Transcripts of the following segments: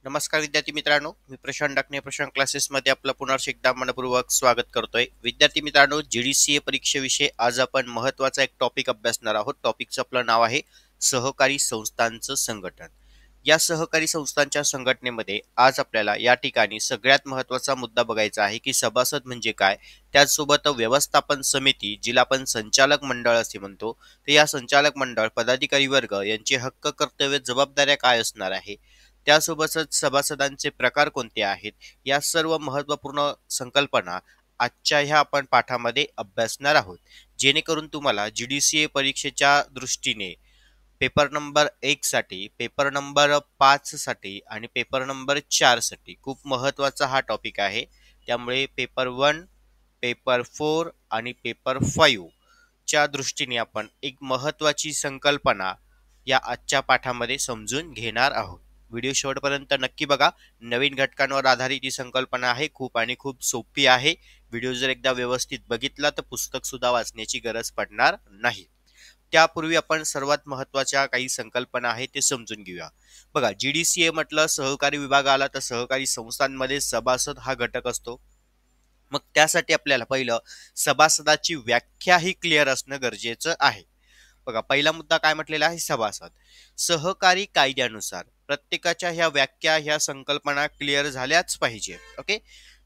नमस्कार विद्यार्थी मित्रांनो, मी प्रशांत डाकणे प्रशांत क्लासेसमध्ये आपलं पुन्हा एकदा मनपूर्वक स्वागत करतोय. विद्यार्थी मित्रांनो, जीडीसीए परीक्षेविषयी आज आपण महत्त्वाचा एक टॉपिक अभ्यासणार आहोत. टॉपिकचं आपलं नाव आहे सहकारी संस्थांचं संघटन. या सहकारी संस्थांच्या संघटनेमध्ये आज आपल्याला या ठिकाणी सगळ्यात महत्त्वाचा मुद्दा बघायचा आहे की सभासद म्हणजे काय, त्याचसोबत व्यवस्थापन समिती जिला आपण संचालक मंडळ असे म्हणतो, तर या संचालक मंडळ पदाधिकारी वर्ग यांचे हक्क, कर्तव्य, जबाबदाऱ्या काय असणार आहे, त्यासोबतच सभासदांचे प्रकार कोणते आहेत, या सर्व महत्त्वपूर्ण संकल्पना आजच्या ह्या आपण पाठामध्ये अभ्यासणार आहोत. जेणेकरून तुम्हाला जीडीसीए परीक्षेच्या दृष्टीने पेपर नंबर 1 साठी, पेपर नंबर 5 साठी आणि पेपर नंबर 4 साठी खूप महत्त्वाचा हा टॉपिक आहे. त्यामुळे पेपर 1, पेपर 4 आणि पेपर 5 च्या दृष्टीने आपण एक महत्त्वाची संकल्पना या आजच्या पाठामध्ये समजून घेणार आहोत. व्हिडिओ शेवटपर्यंत नक्की बघा. नवीन घटकांवर आधारित ही संकल्पना आहे. खूप आणि खूप सोपी आहे. व्हिडिओ जर एकदा व्यवस्थित बघितला तर पुस्तक सुद्धा वाचण्याची गरज पडणार नाही. त्यापूर्वी आपण सर्वात महत्त्वाच्या काही संकल्पना आहेत ते समजून घेऊया. बघा, जीडीसीए म्हटलं सहकारी विभाग आला तर सहकारी संस्थांमध्ये सभासद हा घटक असतो. मग त्यासाठी आपल्याला पहिलं सभासदाची व्याख्या ही क्लिअर असणं गरजेचं आहे. बघा, पहिला मुद्दा काय म्हटलेला आहे, सभासद. सहकारी कायद्यानुसार प्रत्येकाच्या ह्या व्याख्या, ह्या संकल्पना क्लिअर झाल्याच पाहिजे. ओके.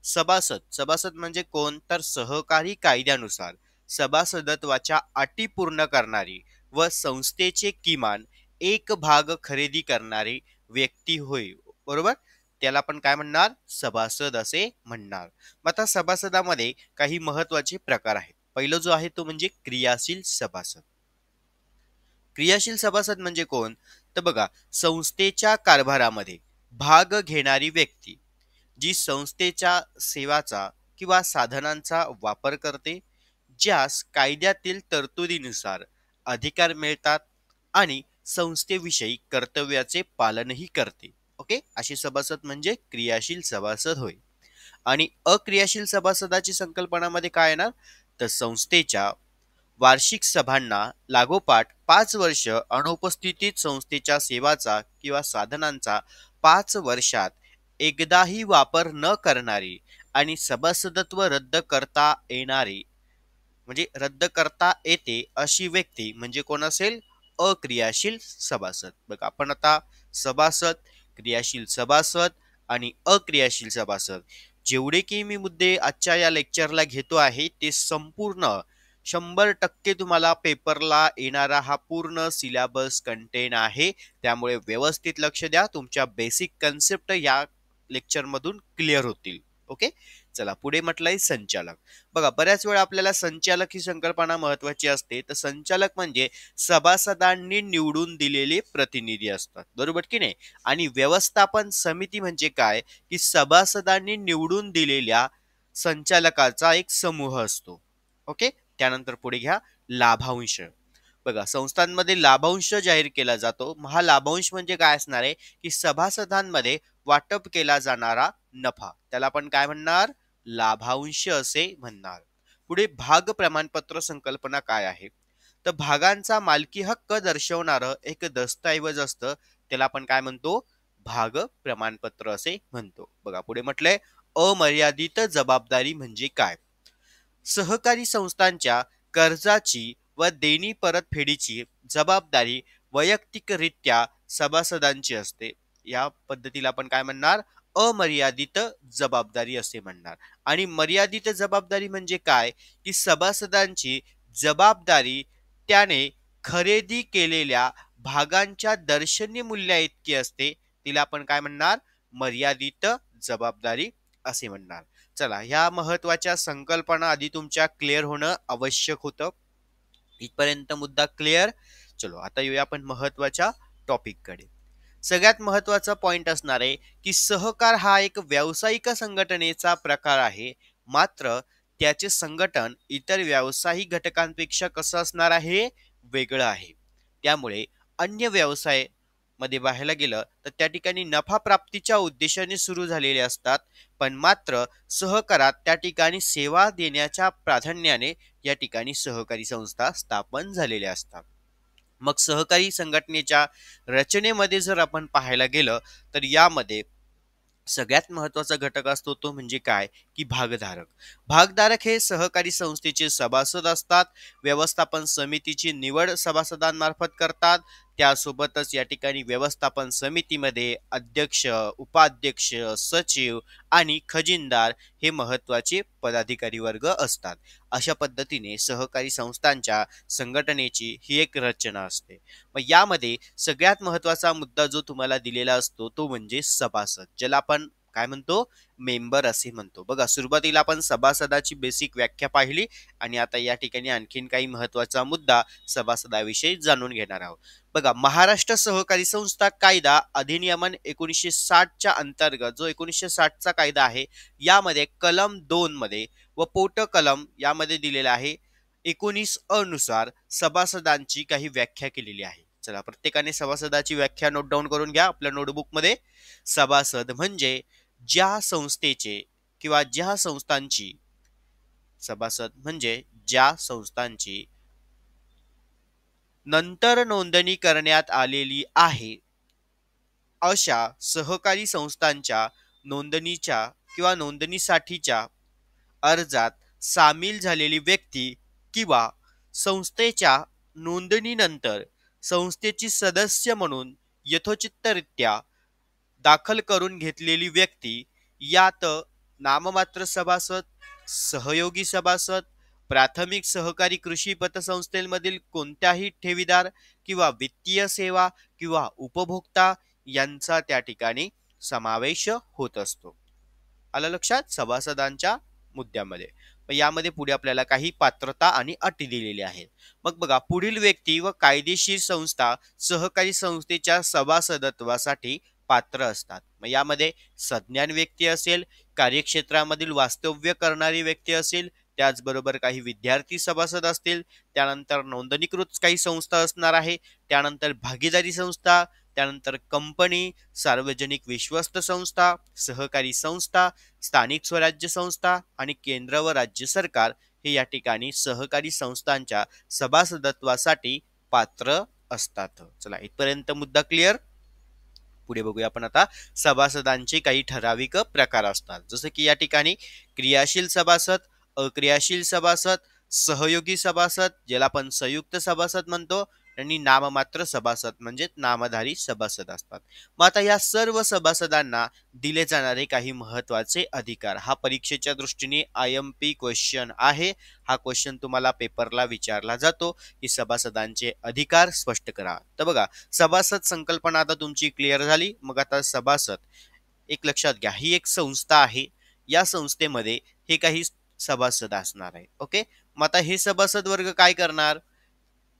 सभासद, सभासद म्हणजे कोण, तर सहकारी कायद्यानुसार सभासदत्वाच्या अटी पूर्ण करणारी व संस्थेचे किमान एक भाग खरेदी करणारी व्यक्ती होय. बरोबर, त्याला आपण काय म्हणणार, सभासद असे म्हणणार. मग आता सभासदामध्ये काही महत्वाचे प्रकार आहेत. पहिलं जो आहे तो म्हणजे क्रियाशील सभासद. क्रियाशील सभासद म्हणजे कोण, तर बघा, संस्थेच्या कारभारामध्ये भाग घेणारी व्यक्ती जी संस्थेच्या सेवाचा किंवा साधनांचा वापर करते, ज्यास कायद्यातील तरतुदीनुसार अधिकार मिळतात आणि संस्थेविषयी कर्तव्याचे पालनही करते. ओके, अशी सभासद म्हणजे क्रियाशील सभासद होय. आणि अक्रियाशील सभासदाची संकल्पनामध्ये काय येणार, तर संस्थेच्या वार्षिक सभांना लागोपाठ 5 वर्ष अनुपस्थितीत संस्थेच्या सेवाचा किंवा साधनांचा 5 वर्षात एकदाही वापर न करणारी आणि सभासदत्व रद्द करता येणारी, म्हणजे रद्द करता येते अशी व्यक्ती म्हणजे कोण असेल, अक्रियाशील सभासद. बघा, आपण आता सभासद, क्रियाशील सभासद आणि अक्रियाशील सभासद जेवढे की मी मुद्दे आजच्या या लेक्चरला घेतो आहे ते संपूर्ण 100% तुम्हाला पेपरला येणारा हा पूर्ण सिलेबस कंटेन आहे. त्यामुळे व्यवस्थित लक्ष द्या. तुमच्या बेसिक कन्सेप्ट या लेक्चर मधून क्लिअर होतील. ओके, चला पुढे म्हटलंय संचालक. बघा, बऱ्याच वेळा आपल्याला संचालक ही संकल्पना महत्वाची असते. तर संचालक म्हणजे सभासदांनी निवडून दिलेले प्रतिनिधी असतात, बरोबर की नाही. आणि व्यवस्थापन समिती म्हणजे काय, की सभासदांनी निवडून दिलेल्या संचालकाचा एक समूह असतो. ओके. त्यानंतर पुढे घ्या लाभांश. बघा, संस्थांमध्ये लाभांश जाहीर केला जातो. हा लाभांश म्हणजे काय असणार आहे, की सभासदांमध्ये वाटप केला जाणारा नफा, त्याला आपण काय म्हणणार, लाभांश असे म्हणणार. पुढे भाग प्रमाणपत्र संकल्पना काय आहे, तर भागांचा मालकी हक्क दर्शवणारं एक दस्तऐवज असतं, त्याला आपण काय म्हणतो, भाग प्रमाणपत्र असे म्हणतो. बघा, पुढे म्हटलंय अमर्यादित जबाबदारी म्हणजे काय. सहकारी संस्थांच्या कर्जाची व देणी परतफेडीची जबाबदारी वैयक्तिकरित्या सभासदांची असते. या पद्धतीला आपण काय म्हणणार, अमर्यादित जबाबदारी असे म्हणणार. आणि मर्यादित जबाबदारी म्हणजे काय, की सभासदांची जबाबदारी त्याने खरेदी केलेल्या भागांच्या दर्शनी मूल्या इतकी असते, तिला आपण काय म्हणणार, मर्यादित जबाबदारी असे म्हणणार. चला, ह्या महत्वाच्या संकल्पना आधी तुमच्या क्लिअर होणं आवश्यक होतं. इथपर्यंत मुद्दा क्लिअर. चलो, आता येऊया आपण महत्वाच्या टॉपिक कडे. सगळ्यात महत्वाचा पॉइंट असणार आहे की सहकार हा एक व्यावसायिक संघटनेचा प्रकार आहे, मात्र त्याचे संघटन इतर व्यावसायिक घटकांपेक्षा कसं असणार आहे, वेगळं आहे. त्यामुळे अन्य व्यवसाय मध्ये पाहायला गेलं तर त्या ठिकाणी नफा प्राप्तीच्या उद्देशाने सुरू झालेले असतात, पण मात्र सहकारात त्या ठिकाणी सेवा देण्याच्या प्राधान्याने या ठिकाणी सहकारी संस्था स्थापन झालेल्या असतात. मग सहकारी संघटनेच्या रचनेमध्ये जर आपण पाहायला गेलं तर यामध्ये सगळ्यात महत्वाचा घटक असतो तो म्हणजे काय, की भागधारक. भागधारक हे सहकारी संस्थेचे सभासद असतात. व्यवस्थापन समितीची निवड सभासदांमार्फत करतात. त्यासोबतच या ठिकाणी व्यवस्थापन समितीमध्ये अध्यक्ष, उपाध्यक्ष, सचिव आणि खजिनदार हे महत्वाचे पदाधिकारी वर्ग असतात. अशा पद्धतीने सहकारी संस्थांच्या संघटनेची ही एक रचना असते. मग यामध्ये सगळ्यात महत्वाचा मुद्दा जो तुम्हाला दिलेला असतो तो म्हणजे सभासद, ज्याला आपण काय म्हणतो, मेंबर असे म्हणतो. बघा, सुरुवातीला आपण सभासदाची बेसिक व्याख्या पाहिली आणि आता या ठिकाणी आणखीन काही महत्वाचा मुद्दा सभासदाविषयी जाणून घेणार आहोत. बघा, महाराष्ट्र सहकारी संस्था कायदा अधिनियमन 1960च्या अंतर्गत जो 1960चा कायदा आहे, यामध्ये कलम 2 मध्ये व पोट कलम यामध्ये दिलेला आहे 19 नुसार सभासदांची काही व्याख्या केलेली आहे. चला, प्रत्येकाने सभासदाची व्याख्या नोट डाऊन करून घ्या आपल्या नोटबुक मध्ये. सभासद म्हणजे ज्या संस्थेचे किंवा ज्या संस्थांची, सभासद म्हणजे ज्या संस्थांची नंतर नोंदणी करण्यात आलेली आहे अशा सहकारी संस्थांच्या नोंदणीच्या किंवा नोंदणीसाठीच्या अर्जात सामील झालेली व्यक्ती किंवा संस्थेच्या नोंदणीनंतर संस्थेची सदस्य म्हणून यथोचितरित्या दाखल करून घेतलेली व्यक्ती, यात नाममात्र सभासद, सहयोगी सभासद, प्राथमिक सहकारी कृषी पतसंस्थेमधील कोणत्याही ठेवीदार किंवा वित्तीय सेवा किंवा उपभोक्ता यांचा त्या ठिकाणी समावेश होत असतो. आलं लक्षात सभासदांच्या मुद्द्यामध्ये. यामध्ये पुढे आपल्याला काही पात्रता आणि अटी दिलेली आहेत. मग बघा, पुढील व्यक्ती व कायदेशीर संस्था सहकारी संस्थेच्या सभासदत्वासाठी पात्र असतात. मग यामध्ये सज्ञान व्यक्ती असेल, कार्यक्षेत्रामधील वास्तव्य करणारी व्यक्ती असेल, त्याचबरोबर काही विद्यार्थी सभासद असतील, त्यानंतर नोंदणीकृत काही संस्था असणार आहे, त्यानंतर भागीदारी संस्था, त्यानंतर कंपनी, सार्वजनिक विश्वस्त संस्था, सहकारी संस्था, स्थानिक स्वराज्य संस्था आणि केंद्र व राज्य सरकार हे या ठिकाणी सहकारी संस्थांच्या सभासदत्वासाठी पात्र असतात. चला, इथपर्यंत मुद्दा क्लिअर. पुढे बघूया आपण आता सभासदांचे काही ठराविक प्रकार असतात. जसं की या ठिकाणी क्रियाशील सभासद, अक्रियाशील सभासद, सहयोगी सभासद ज्याला आपण संयुक्त सभासद म्हणतो, आणि नाममात्र सभासद म्हणजे नामधारी सभासद असतात. मग आता या सर्व सभासदांना दिले जाणारे काही महत्वाचे अधिकार, हा परीक्षेच्या दृष्टीने IMP क्वेश्चन आहे. हा क्वेश्चन तुम्हाला पेपरला विचारला जातो की सभासदांचे अधिकार स्पष्ट करा. तर बघा, सभासद संकल्पना आता तुमची क्लिअर झाली. मग आता सभासद, एक लक्षात घ्या, ही एक संस्था आहे. या संस्थेमध्ये हे काही सभासद असणार आहे. ओके, मग आता हे सभासद वर्ग काय करणार,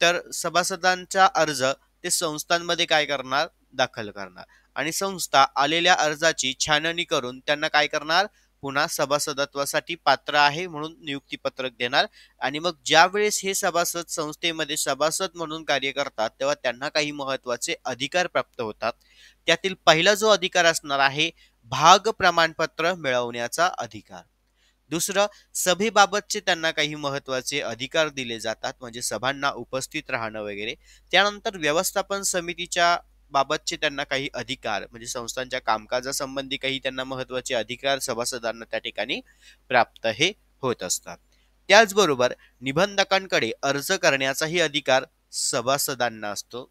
तर सभासदांचा अर्ज ते संस्थांमध्ये काय करणार, दाखल करणार आणि संस्था आलेल्या अर्जाची छाननी करून त्यांना काय करणार, पुन्हा सभासदत्वासाठी पात्र आहे म्हणून नियुक्ती पत्रक देणार. आणि मग ज्या वेळेस हे सभासद संस्थेमध्ये सभासद म्हणून कार्य करतात तेव्हा त्यांना काही महत्वाचे अधिकार प्राप्त होतात. त्यातील पहिला जो अधिकार असणार आहे, भाग प्रमाणपत्र मिळवण्याचा अधिकार. दुसरं, सभेबाबतचे त्यांना काही महत्वाचे अधिकार दिले जातात, म्हणजे सभांना उपस्थित राहणं वगैरे. त्यानंतर व्यवस्थापन समितीच्या बाबतचे त्यांना काही अधिकार, म्हणजे संस्थांच्या कामकाजासंबंधी काही त्यांना महत्वाचे अधिकार सभासदांना त्या ठिकाणी प्राप्त हे होत असतात. त्याचबरोबर निबंधकांकडे अर्ज करण्याचाही अधिकार सभासदांना असतो.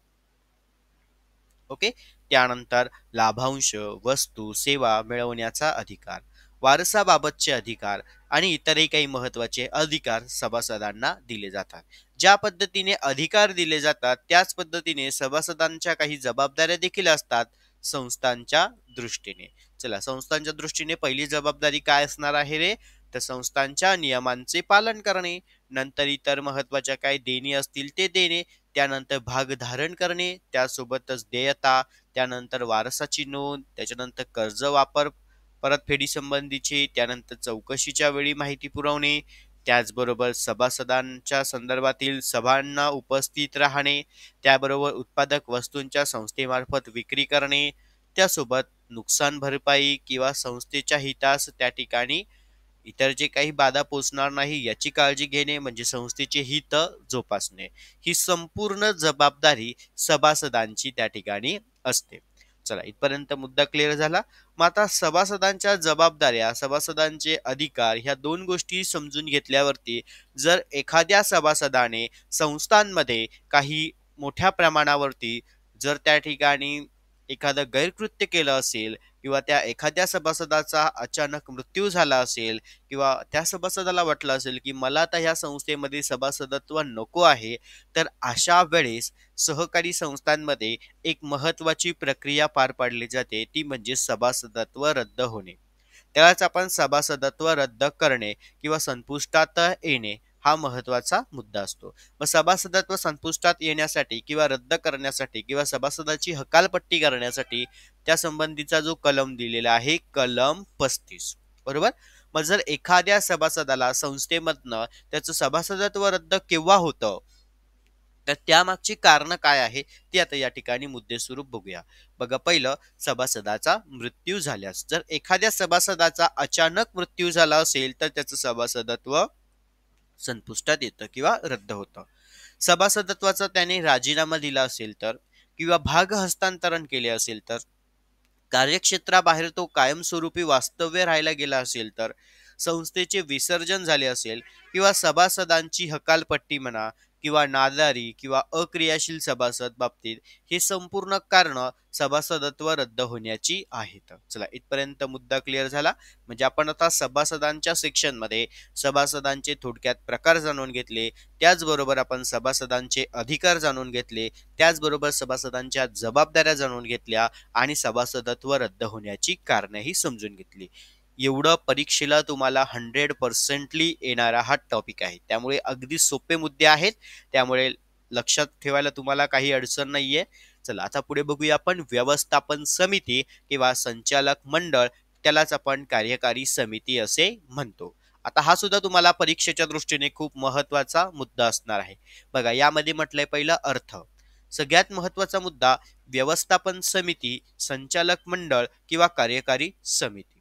ओके, त्यानंतर लाभांश, वस्तू, सेवा मिळवण्याचा अधिकार, वारसाबाबतचे अधिकार आणि इतरही काही महत्वाचे अधिकार सभासदांना दिले जातात. ज्या पद्धतीने अधिकार दिले जातात त्याच पद्धतीने सभासदांच्या काही जबाबदाऱ्या देखील असतात संस्थांच्या दृष्टीने. चला, संस्थांच्या दृष्टीने पहिली जबाबदारी काय असणार आहे रे, तर संस्थांच्या नियमांचे पालन करणे. नंतर इतर महत्वाच्या काही देणी असतील ते देणे, त्यानंतर भागधारण करणे, त्यासोबतच देयता, त्यानंतर वारसाची नोंद, त्याच्यानंतर कर्ज वापर परतफेडी संबंधीची, त्यानंतर चौकशीच्या वेळी माहिती पुरवणे, त्याचबरोबर सभासदांच्या संदर्भातील सभांना उपस्थित राहणे, त्याबरोबर उत्पादक वस्तूंच्या संस्थेमार्फत विक्री करणे, त्यासोबत नुकसान भरपाई किंवा संस्थेच्या हितास त्या ठिकाणी इतर जे काही बाधा पोचणार नाही याची काळजी घेणे, म्हणजे संस्थेचे हित जोपासणे. ही संपूर्ण जबाबदारी सभासदांची त्या ठिकाणी असते. चला इथपर्यंत मुद्दा क्लिअर झाला. मग आता सभासदांच्या जबाबदाऱ्या, सभासदांचे अधिकार ह्या दोन गोष्टी समजून घेतल्यावरती जर एखाद्या सभासदाने संस्थांमध्ये काही मोठ्या प्रमाणावरती जर त्या ठिकाणी एखादं गैरकृत्य केलं असेल किंवा त्या एखाद्या सभासदाचा अचानक मृत्यू झाला असेल किंवा त्या सभासदाला वाटलं असेल की मला आता ह्या संस्थेमध्ये सभासदत्व नको आहे, तर अशा वेळेस सहकारी संस्थांमध्ये एक महत्वाची प्रक्रिया पार पाडली जाते, ती म्हणजे सभासदत्व रद्द होणे. त्यालाच आपण सभासदत्व रद्द करणे किंवा संपुष्टात येणे हा महत्वाचा मुद्दा असतो. मग सभासदत्व संपुष्टात येण्यासाठी किंवा रद्द करण्यासाठी किंवा सभासदाची हकालपट्टी करण्यासाठी त्या संबंधीचा जो कलम दिलेला आहे, कलम 35, बरोबर. मग जर एखाद्या सभासदाला संस्थेमधनं त्याचं सभासदत्व रद्द केव्हा होतं, तर त्यामागची कारण काय आहे ती आता या ठिकाणी मुद्देस्वरूप बघूया. बघा, पहिलं सभासदाचा मृत्यू झाल्यास, जर एखाद्या सभासदाचा अचानक मृत्यू झाला असेल तर त्याचं सभासदत्व संपुष्टात येतं किंवा रद्द होतं. सभासदत्वाचा त्याने राजीनामा दिला असेल तर किंवा भाग हस्तांतरण केले असेल तर, कार्यक्षेत्राबाहेर तो कायमस्वरूपी वास्तव्य राहायला गेला असेल तर, संस्थेचे विसर्जन झाले असेल किंवा सभासदांची हकालपट्टी म्हणा किंवा नादारी किंवा अक्रियाशील सभासद बाबतीत, हे संपूर्ण कारण सभासदत्व रद्द होण्याची आहेत. चला इथपर्यंत मुद्दा क्लिअर झाला. म्हणजे आपण आता सभासदांच्या सेक्शनमध्ये सभासदांचे थोडक्यात प्रकार जाणून घेतले, त्याचबरोबर आपण सभासदांचे अधिकार जाणून घेतले, त्याचबरोबर सभासदांच्या जबाबदाऱ्या जाणून घेतल्या आणि सभासदत्व रद्द होण्याची कारणंही समजून घेतली. एवढं परीक्षेला तुम्हाला 100% येणारा हा टॉपिक आहे. त्यामुळे अगदी सोपे मुद्दे आहेत, त्यामुळे लक्षात ठेवायला तुम्हाला काही अडचण नाहीये. चला आता पुढे बघूया आपण व्यवस्थापन समिती किंवा संचालक मंडळ, त्यालाच आपण कार्यकारी समिती असे म्हणतो. आता हा सुद्धा तुम्हाला परीक्षेच्या दृष्टीने खूप महत्वाचा मुद्दा असणार आहे. बघा, यामध्ये म्हटलंय पहिला अर्थ. सगळ्यात महत्वाचा मुद्दा व्यवस्थापन समिती, संचालक मंडळ किंवा कार्यकारी समिती.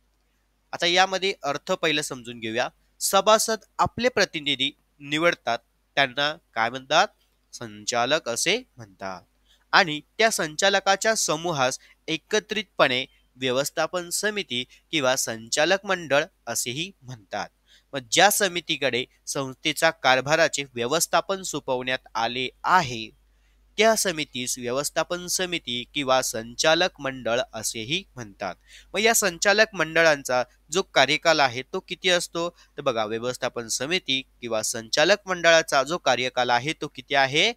आता यामध्ये अर्थ पहिलं समजून घेऊया. सभासद आपले प्रतिनिधी निवडतात, त्यांना काय म्हणतात, संचालक असे म्हणतात. आणि त्या संचालकाच्या समूहास एकत्रितपणे व्यवस्थापन समिती किंवा संचालक मंडळ असेही म्हणतात. मग ज्या समितीकडे संस्थेच्या कारभाराचे व्यवस्थापन सोपवण्यात आले आहे त्या समितीस व्यवस्थापन समिती किंवा संचालक मंडळ असेही म्हणतात. मग या संचालक मंडळांचा जो कार्यकाल आहे तो किती असतो, तर बघा, व्यवस्थापन समिती किंवा संचालक मंडळाचा जो कार्यकाल आहे तो किती आहे,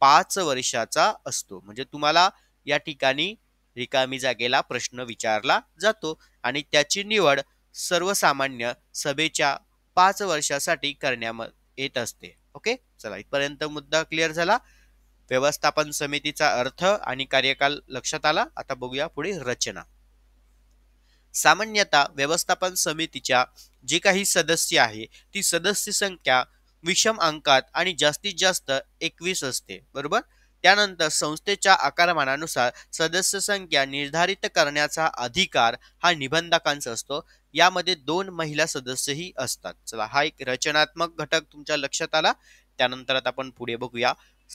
5 वर्षाचा असतो. म्हणजे तुम्हाला या ठिकाणी रिकामी जागेला प्रश्न विचारला जातो आणि त्याची निवड सर्वसामान्य सभेच्या 5 वर्षासाठी करण्यात येत असते. ओके, चला इथपर्यंत मुद्दा क्लिअर झाला. व्यवस्थापन समितीचा अर्थ आणि कार्यकाल लक्षात आला. आता बघूया पुढे रचना. सामान्यतः व्यवस्थापन समितीच्या जे काही सदस्य आहे ती सदस्य संख्या विषम अंकात आणि जास्तीत जास्त 21 असते, बरोबर. त्यानंतर संस्थेच्या आकारमानानुसार सदस्य संख्या निर्धारित करण्याचा अधिकार हा निबंधकांचा असतो. यामध्ये 2 महिला सदस्यही असतात. चला, हा एक रचनात्मक घटक तुमच्या लक्षात आला. त्यानंतर आता आपण पुढे बघूया.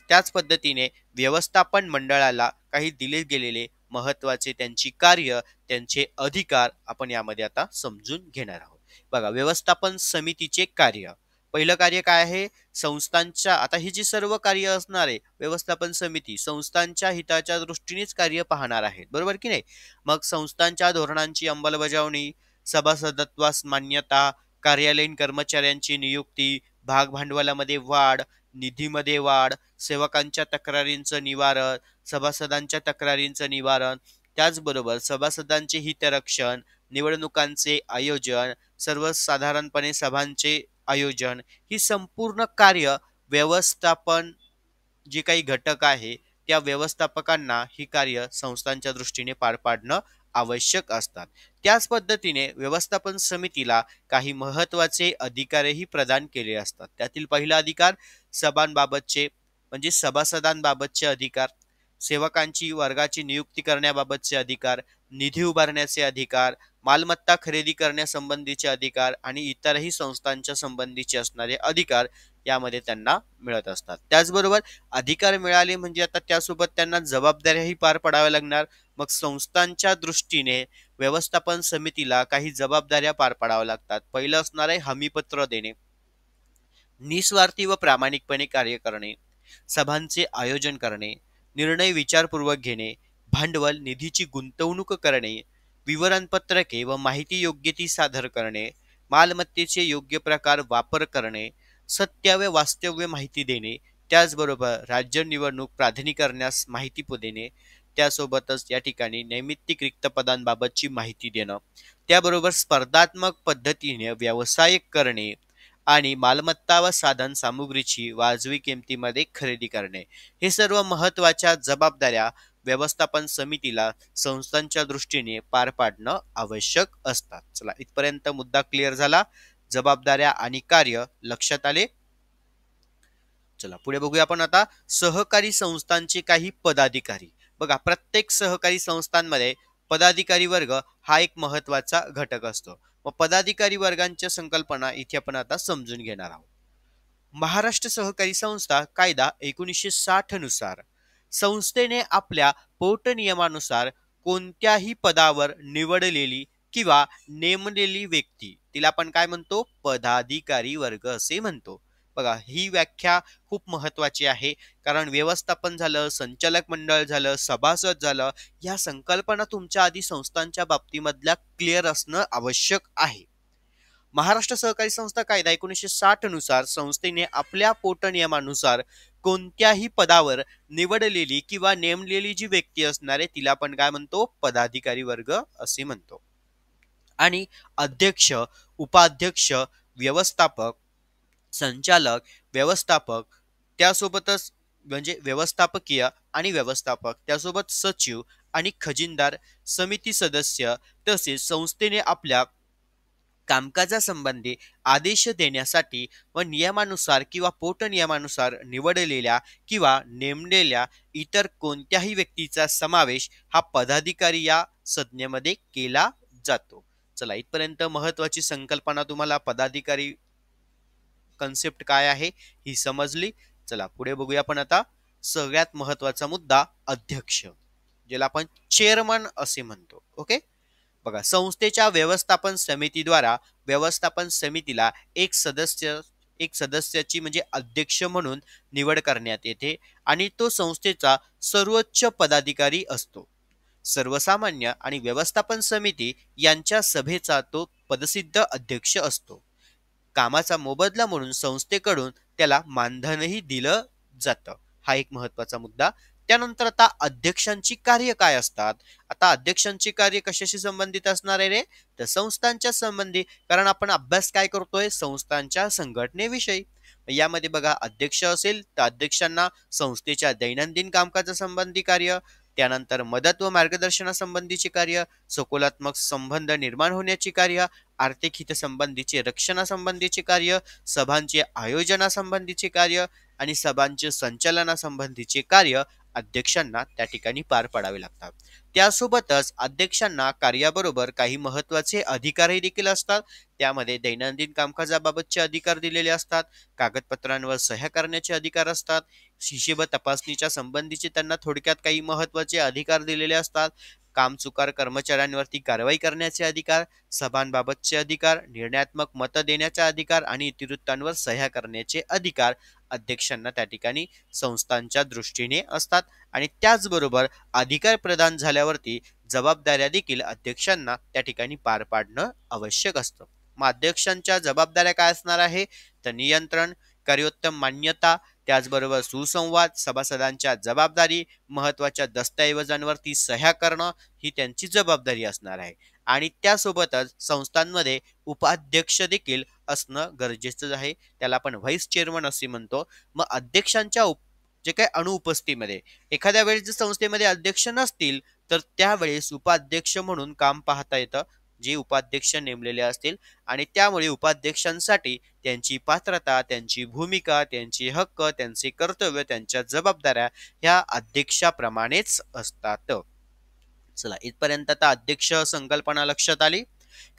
त्याच पद्धतीने व्यवस्थापन मंडळाला काही दिले गेलेले महत्वाचे त्यांची कार्य, त्यांचे अधिकार आपण यामध्ये आता समजून घेणार आहोत. बघा, व्यवस्थापन समितीचे कार्य. पहिलं कार्य काय आहे, संस्थांच्या, आता ही जी सर्व कार्य असणार आहे व्यवस्थापन समिती संस्थांच्या हिताच्या दृष्टीनेच कार्य पाहणार आहेत, बरोबर की नाही. मग संस्थांच्या धोरणांची अंमलबजावणी, सभासदत्वास मान्यता, कार्यालयीन कर्मचाऱ्यांची नियुक्ती, भाग भांडवलामध्ये वाढ, निधीमध्ये वाढ, सेवकांच्या तक्रारींचं निवारण, सभासदांच्या तक्रारींचं निवारण, त्याचबरोबर सभासदांचे हितरक्षण, निवडणुकांचे आयोजन, सर्वसाधारणपणे सभांचे आयोजन, ही संपूर्ण कार्य व्यवस्थापन जे काही घटक आहे त्या व्यवस्थापकांना ही कार्य संस्थांच्या दृष्टीने पार पाडणं आवश्यक असतात. त्याच पद्धतीने व्यवस्थापन समितीला काही महत्वाचे अधिकारही प्रदान केले असतात. त्यातील पहिला अधिकार सभांबाबतचे म्हणजे सभासदांबाबतचे अधिकार, सेवकांची वर्गाची नियुक्ती करण्याबाबतचे अधिकार, निधी उभारण्याचे अधिकार, मालमत्ता खरेदी करण्यासंबंधीचे अधिकार आणि इतरही संस्थांच्या संबंधीचे असणारे अधिकार यामध्ये त्यांना मिळत असतात. त्याचबरोबर अधिकार मिळाले म्हणजे आता त्यासोबत त्यांना जबाबदाऱ्याही पार पाडाव्या लागणार. मग संस्थांच्या दृष्टीने व्यवस्थापन समितीला काही जबाबदाऱ्या पार पाडाव्या लागतात. पहिलं असणार आहे हमीपत्र देणे, निस्वार्थी व प्रामाणिकपणे कार्य करणे, सभांचे आयोजन करणे, निर्णय विचारपूर्वक घेणे, भांडवल निधीची गुंतवणूक करणे, विवरणपत्रके व माहिती योग्य ती सादर करणे, मालमत्तेचे योग्य प्रकार वापर करणे, सत्य व वास्तव्य माहिती देणे, त्याचबरोबर राज्य निवडणूक प्राधिकरणास माहिती देणे, त्यासोबतच या ठिकाणी नैमित्तिक रिक्त पदांबाबतची माहिती देणं, त्याबरोबर स्पर्धात्मक पद्धतीने व्यवसाय करणे आणि मालमत्ता व साधन सामुग्रीची वाजवी किमतीमध्ये खरेदी करणे, हे सर्व महत्वाच्या जबाबदाऱ्या व्यवस्थापन समितीला संस्थांच्या दृष्टीने पार पाडणं आवश्यक असतात. चला, इथपर्यंत मुद्दा क्लिअर झाला. जबाबदाऱ्या आणि कार्य लक्षात आले. चला पुढे बघूया आपण आता सहकारी संस्थांचे काही पदाधिकारी. बघा, प्रत्येक सहकारी संस्थांमध्ये पदाधिकारी वर्ग हा एक महत्वाचा घटक असतो. व पदाधिकारी वर्गांच्या संकल्पना इथे आपण आता समजून घेणार आहोत. महाराष्ट्र सहकारी संस्था कायदा 1960 नुसार संस्थेने आपल्या पोटनियमानुसार कोणत्याही पदावर निवडलेली किंवा नेमलेली व्यक्ती, तिला आपण काय म्हणतो, पदाधिकारी वर्ग असे म्हणतो. बघा, ही व्याख्या खूप महत्वाची आहे, कारण व्यवस्थापन झालं, संचालक मंडळ झालं, सभासद झालं, या संकल्पना तुमच्या आधी संस्थांच्या बाबतीमधल्या क्लिअर असणं आवश्यक आहे. महाराष्ट्र सहकारी संस्था कायदा 1960 नुसार संस्थेने आपल्या पोटनियमानुसार कोणत्याही पदावर निवडलेली किंवा नेमलेली जी व्यक्ती असणार आहे तिला आपण काय म्हणतो, पदाधिकारी वर्ग असे म्हणतो. आणि अध्यक्ष, उपाध्यक्ष, व्यवस्थापक, संचालक, व्यवस्थापक, त्यासोबतच म्हणजे व्यवस्थापकीय आणि व्यवस्थापक, त्यासोबत सचिव आणि खजिनदार, समिती सदस्य, तसेच संस्थेने आपल्या कामकाजासंबंधी आदेश देण्यासाठी व नियमानुसार किंवा पोटनियमानुसार निवडलेल्या किंवा नेमलेल्या इतर कोणत्याही व्यक्तीचा समावेश हा पदाधिकारी या संज्ञेमध्ये केला जातो. चला, इथपर्यंत महत्वाची संकल्पना तुम्हाला पदाधिकारी कन्सेप्ट काय आहे ही समजली. चला पुढे बघूया आपण आता सगळ्यात महत्वाचा मुद्दा, अध्यक्ष, ज्याला आपण चेअरमन असे म्हणतो. ओके, बघा, संस्थेच्या व्यवस्थापन समितीद्वारा व्यवस्थापन समितीला एक सदस्याची म्हणजे अध्यक्ष म्हणून निवड करण्यात येते आणि तो संस्थेचा सर्वोच्च पदाधिकारी असतो. सर्वसामान्य आणि व्यवस्थापन समिती यांच्या सभेचा तो पदसिद्ध अध्यक्ष असतो. कामाचा मोबदला म्हणून संस्थेकडून त्याला मानधनही दिलं जातं. हा एक महत्वाचा मुद्दा. त्यानंतर आता अध्यक्षांची कार्य काय असतात. आता अध्यक्षांची कार्य कशाशी संबंधित असणार आहे रे, तर संस्थांच्या संबंधी, कारण आपण अभ्यास काय करतोय, संस्थांच्या संघटनेविषयी. यामध्ये बघा, अध्यक्ष असेल तर अध्यक्षांना संस्थेच्या दैनंदिन कामकाजासंबंधी कार्य, त्यानंतर मदत व मार्गदर्शनासंबंधीचे कार्य, सकोलात्मक संबंध निर्माण होण्याची कार्य, आर्थिक हितसंबंधीचे रक्षणासंबंधीचे कार्य, सभांचे आयोजनासंबंधीचे कार्य आणि सभांचे संचालनासंबंधीचे कार्य अध्यक्षांना त्या ठिकाणी पार पाडावे लागतात. त्यासोबतच अध्यक्षांना कार्याबरोबर काही महत्वाचे अधिकारही देखील असतात. त्यामध्ये दैनंदिन कामकाजाबाबतचे अधिकार दिलेले असतात, कागदपत्रांवर सह्या करण्याचे अधिकार असतात, हिशेब तपासणीच्या संबंधीचे त्यांना थोडक्यात काही महत्वाचे अधिकार दिलेले असतात, कामचुकार कर्मचाऱ्यांवरती कारवाई करण्याचे अधिकार, सभांबाबतचे अधिकार, निर्णयात्मक मत देण्याचा अधिकार आणि इतिवृत्तांवर सह्या करण्याचे अधिकार अध्यक्षांना त्या ठिकाणी संस्थांच्या दृष्टीने असतात. आणि त्याचबरोबर अधिकार प्रदान झाल्यावरती जबाबदाऱ्या देखील अध्यक्षांना त्या ठिकाणी पार पाडणं आवश्यक असतं. मग अध्यक्षांच्या जबाबदाऱ्या काय असणार आहे, तर नियंत्रण, कार्योत्तम मान्यता, त्याचबरोबर सुसंवाद, सभासदांच्या जबाबदारी, महत्वाच्या दस्तऐवजांवरती सह्या करणं ही त्यांची जबाबदारी असणार आहे. आणि त्यासोबतच संस्थांमध्ये उपाध्यक्ष देखील असणं गरजेचं आहे, त्याला आपण व्हाईस चेअरमन असे म्हणतो. मग अध्यक्षांच्या जे काही अनुपस्थितीमध्ये एखाद्या वेळेस जर संस्थेमध्ये अध्यक्ष नसतील तर त्यावेळेस उपाध्यक्ष म्हणून काम पाहता येतं, जे उपाध्यक्ष नेमलेले असतील. आणि त्यामुळे उपाध्यक्षांसाठी त्यांची पात्रता, त्यांची भूमिका, त्यांचे हक्क, त्यांचे कर्तव्य, त्यांच्या जबाबदाऱ्या ह्या अध्यक्षाप्रमाणेच असतात. चला, इथपर्यंत आता अध्यक्ष संकल्पना लक्षात आली.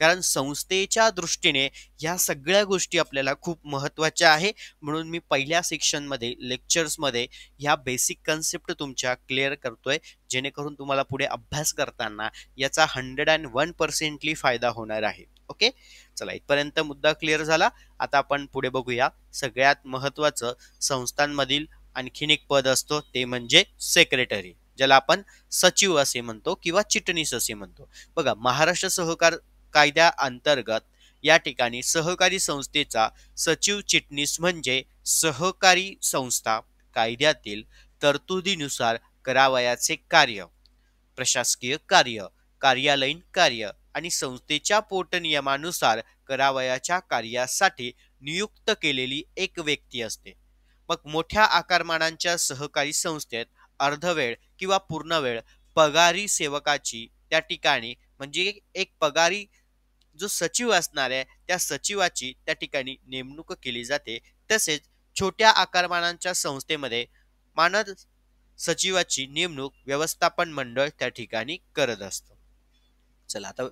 कारण संस्थेच्या दृष्टीने ह्या सगळ्या गोष्टी आपल्याला खूप महत्त्वाच्या आहे. म्हणून मी पहिल्या सेक्शनमध्ये लेक्चर्समध्ये ह्या बेसिक कन्सेप्ट तुमच्या क्लिअर करतोय, जेणेकरून तुम्हाला पुढे अभ्यास करताना याचा 101% फायदा होणार आहे. ओके, चला इथपर्यंत मुद्दा क्लिअर झाला. आता आपण पुढे बघूया. सगळ्यात महत्त्वाचं संस्थांमधील आणखीन एक पद असतो, ते म्हणजे सेक्रेटरी, ज्याला आपण सचिव असे म्हणतो किंवा चिटणीस असे म्हणतो. बघा, महाराष्ट्र सहकार कायद्या अंतर्गत या ठिकाणी सहकारी संस्थेचा सचिव चिटणीस म्हणजे सहकारी संस्था कायद्यातील तरतुदीनुसार करावयाचे कार्य, प्रशासकीय कार्य, कार्यालयीन कार्य आणि संस्थेच्या पोटनियमानुसार करावयाच्या कार्यासाठी नियुक्त केलेली एक व्यक्ती असते. मग मोठ्या आकारमानांच्या सहकारी संस्थेत अर्धवेळ किंवा पूर्णवेळ पगारी सेवकाची त्या ठिकाणी म्हणजे एक पगारी जो सचिव असणार आहे त्या सचिवाची त्या ठिकाणी नेमणूक केली जाते. तसेच छोट्या आकारमानांच्या संस्थेमध्ये मानद सचिवाची नेमणूक व्यवस्थापन मंडळ त्या ठिकाणी करत असतं. चला, आता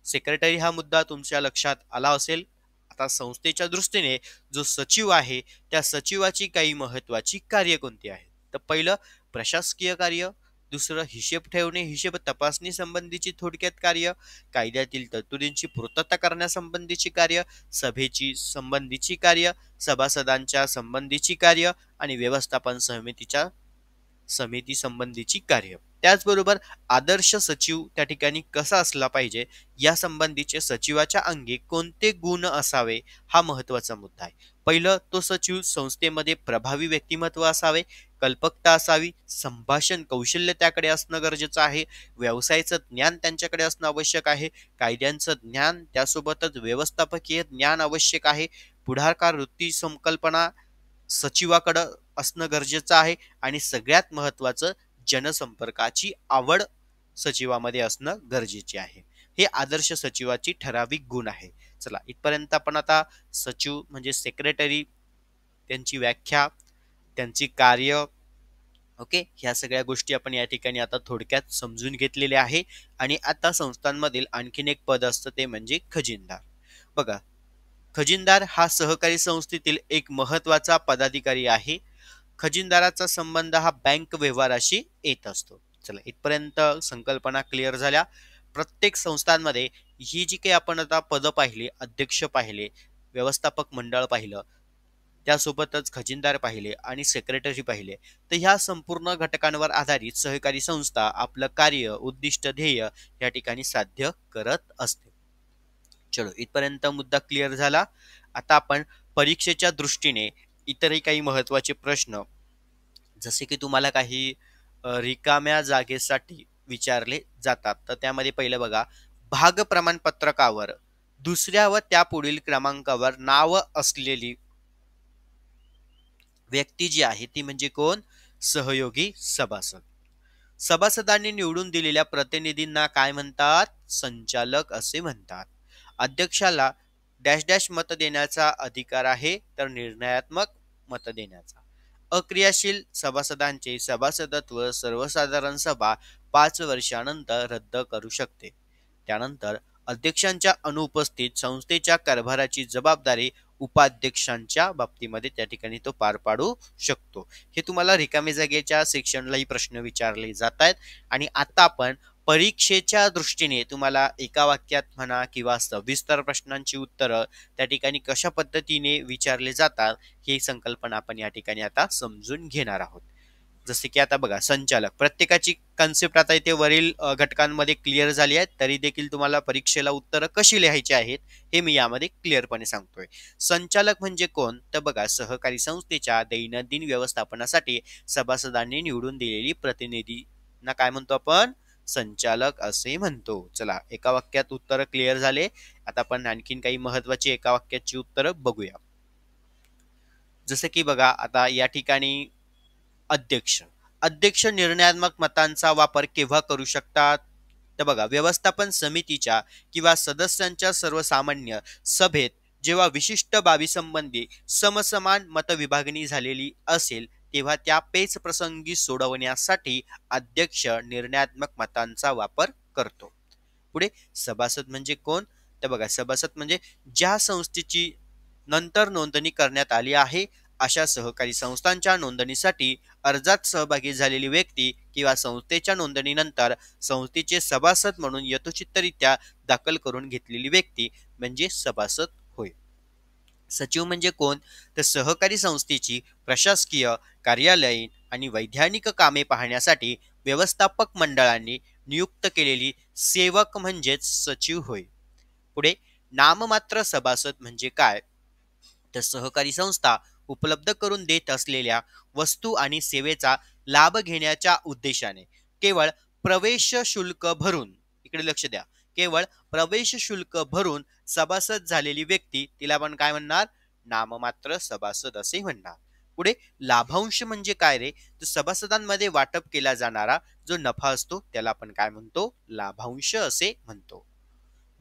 सेक्रेटरी हा मुद्दा तुमच्या लक्षात आला असेल. आता संस्थेच्या दृष्टीने जो सचिव आहे त्या सचिवाची काही महत्वाची कार्य कोणती आहेत? तर पहिलं प्रशासकीय कार्य, दुसरं हिशेब ठेवणे, हिशेब तपासणी संबंधीची थोडक्यात कार्य, कायद्यातील तरतुदींची पूर्तता करण्यासंबंधीची कार्य, सभेची संबंधीची कार्य, सभासदांच्या संबंधीची कार्य आणि व्यवस्थापन समिती संबंधीची कार्य. त्याचबरोबर आदर्श सचिव त्या ठिकाणी कसा असला पाहिजे या संबंधीचे सचिवाच्या अंगी कोणते गुण असावे हा महत्वाचा मुद्दा आहे. पहिलं, तो सचिव संस्थेमध्ये प्रभावी व्यक्तिमत्व असावे, कल्पकता असावी, संभाषण कौशल्य त्याकडे असणं गरजेचं आहे, व्यवसायाचं ज्ञान त्यांच्याकडे असणं आवश्यक आहे, कायद्यांचं ज्ञान त्यासोबतच व्यवस्थापकीय ज्ञान आवश्यक आहे, पुढाकार वृत्ती संकल्पना सचिवाकडं असणं गरजेचं आहे आणि सगळ्यात महत्वाचं जनसंपर्काची आवड सचिवामध्ये असणं गरजेचे आहे. हे आदर्श सचिवाची ठराविक गुण आहे. चला, इथपर्यंत आपण आता सचिव म्हणजे सेक्रेटरी, त्यांची व्याख्या, त्यांची कार्य, ओके, ह्या सगळ्या गोष्टी आपण या ठिकाणी आता थोडक्यात समजून घेतलेल्या आहे. आणि आता संस्थांमधील आणखीन एक पद असतं ते म्हणजे खजिनदार. बघा, खजिनदार हा सहकारी संस्थेतील एक महत्वाचा पदाधिकारी आहे. खजिनदाराचा संबंध हा बँक व्यवहाराशी येत असतो. चला, इथपर्यंत संकल्पना क्लिअर झाल्या. प्रत्येक संस्थांमध्ये ही जी काही आपण आता पद पाहिली, अध्यक्ष पाहिले, व्यवस्थापक मंडळ पाहिलं, त्यासोबतच खजिनदार पाहिले आणि सेक्रेटरी पाहिले, तर ह्या संपूर्ण घटकांवर आधारित सहकारी संस्था आपलं कार्य, उद्दिष्ट, ध्येय या ठिकाणी साध्य करत असते. चलो, इथपर्यंत मुद्दा क्लिअर झाला. आता आपण परीक्षेच्या दृष्टीने इतरही काही महत्वाचे प्रश्न, जसे की तुम्हाला काही रिकाम्या जागेसाठी विचारले जातात, तर त्यामध्ये पहिलं बघा, भाग प्रमाणपत्रकावर दुसऱ्या व त्यापुढील क्रमांकावर नाव असलेली व्यक्ती जी आहे ती म्हणजे कोण? सहयोगी सभासद. सभासदांनी निवडून दिलेल्या प्रतिनिधींना काय म्हणतात? संचालक असे म्हणतात. अध्यक्षाला डॅश डॅश मत देण्याचा अधिकार आहे, तर निर्णयात्मक मत देण्याचा. अक्रियाशील सभासदांचे सभासदत्व सर्वसाधारण सभा 5 वर्षानंतर रद्द करू शकते. त्यानंतर अध्यक्षांच्या अनुपस्थित संस्थेच्या कारभाराची जबाबदारी उपाध्यक्षांच्या बाबतीमध्ये त्या ठिकाणी तो पार पाडू शकतो. हे तुम्हाला रिकामी जागेच्या सेक्शनलाही प्रश्न विचारले जात आहेत. आणि आता आपण परीक्षेच्या दृष्टीने तुम्हाला एका वाक्यात म्हणा किंवा सविस्तर प्रश्नांची उत्तरं त्या ठिकाणी कशा पद्धतीने विचारले जातात ही संकल्पना आपण या ठिकाणी आता समजून घेणार आहोत. जसे की आता बघा, संचालक, प्रत्येकाची कन्सेप्ट आता इथे वरील घटकांमध्ये क्लिअर झाली आहे, तरी देखील तुम्हाला परीक्षेला उत्तरं कशी लिहायची आहेत हे मी यामध्ये क्लिअरपणे सांगतोय. संचालक म्हणजे कोण? तर बघा, सहकारी संस्थेच्या दैनंदिन व्यवस्थापनासाठी सभासदांनी निवडून दिलेली प्रतिनिधींना काय म्हणतो आपण? संचालक असे म्हणतो. चला, एका वाक्यात उत्तर क्लिअर झाले. आता आपण आणखीन काही महत्वाची एका वाक्याची उत्तरं बघूया. जसं की बघा, आता या ठिकाणी अध्यक्ष निर्णयात्मक मतांचा वापर केव्हा करू शकतात? तर बघा, व्यवस्थापन समितीच्या किंवा सदस्यांच्या सर्वसामान्य सभेत जेव्हा विशिष्ट बाबीसंबंधी समसमान मतविभागणी झालेली असेल तेव्हा त्या पेच प्रसंगी सोडवण्यासाठी अध्यक्ष निर्णयात्मक मतांचा वापर करतो. पुढे, सभासद म्हणजे कोण? तर बघा, सभासद म्हणजे ज्या संस्थेची नंतर नोंदणी करण्यात आली आहे अशा सहकारी संस्थांच्या नोंदणीसाठी अर्जात सहभागी झालेली व्यक्ती किंवा संस्थेच्या नोंदणीनंतर संस्थेचे सभासद म्हणून यथोचितरित्या दाखल करून घेतलेली व्यक्ती म्हणजे सभासद होय. सचिव म्हणजे कोण? तर सहकारी संस्थेची प्रशासकीय, कार्यालयीन आणि वैधानिक कामे पाहण्यासाठी व्यवस्थापक मंडळांनी नियुक्त केलेली सेवक म्हणजेच सचिव होय. पुढे, नाममात्र सभासद म्हणजे काय? तर सहकारी संस्था उपलब्ध करून देत असलेल्या वस्तू आणि सेवेचा लाभ घेण्याच्या उद्देशाने केवळ प्रवेश शुल्क भरून, इकडे लक्ष द्या, केवळ प्रवेश शुल्क भरून सभासद झालेली व्यक्ती तिला आपण काय म्हणणार? नाममात्र सभासद असे म्हणणार. पुढे, लाभांश म्हणजे काय रे? तर सभासदांमध्ये वाटप केला जाणारा जो नफा असतो त्याला आपण काय म्हणतो? लाभांश असे म्हणतो.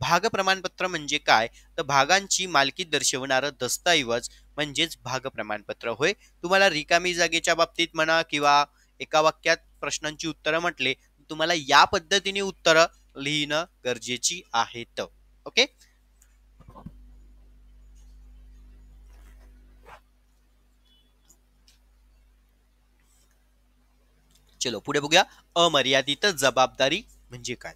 भाग प्रमाणपत्र म्हणजे काय? तर भागांची मालकी दर्शवणारं दस्तऐवज म्हणजेच भाग प्रमाणपत्र होय. तुम्हाला रिकामी जागेच्या बाबतीत म्हणा किंवा एका वाक्यात प्रश्नांची उत्तरं म्हटले, तुम्हाला या पद्धतीने उत्तरं लिहिणं गरजेची आहेत. ओके. चलो पुढे बघूया, अमर्यादित जबाबदारी म्हणजे काय?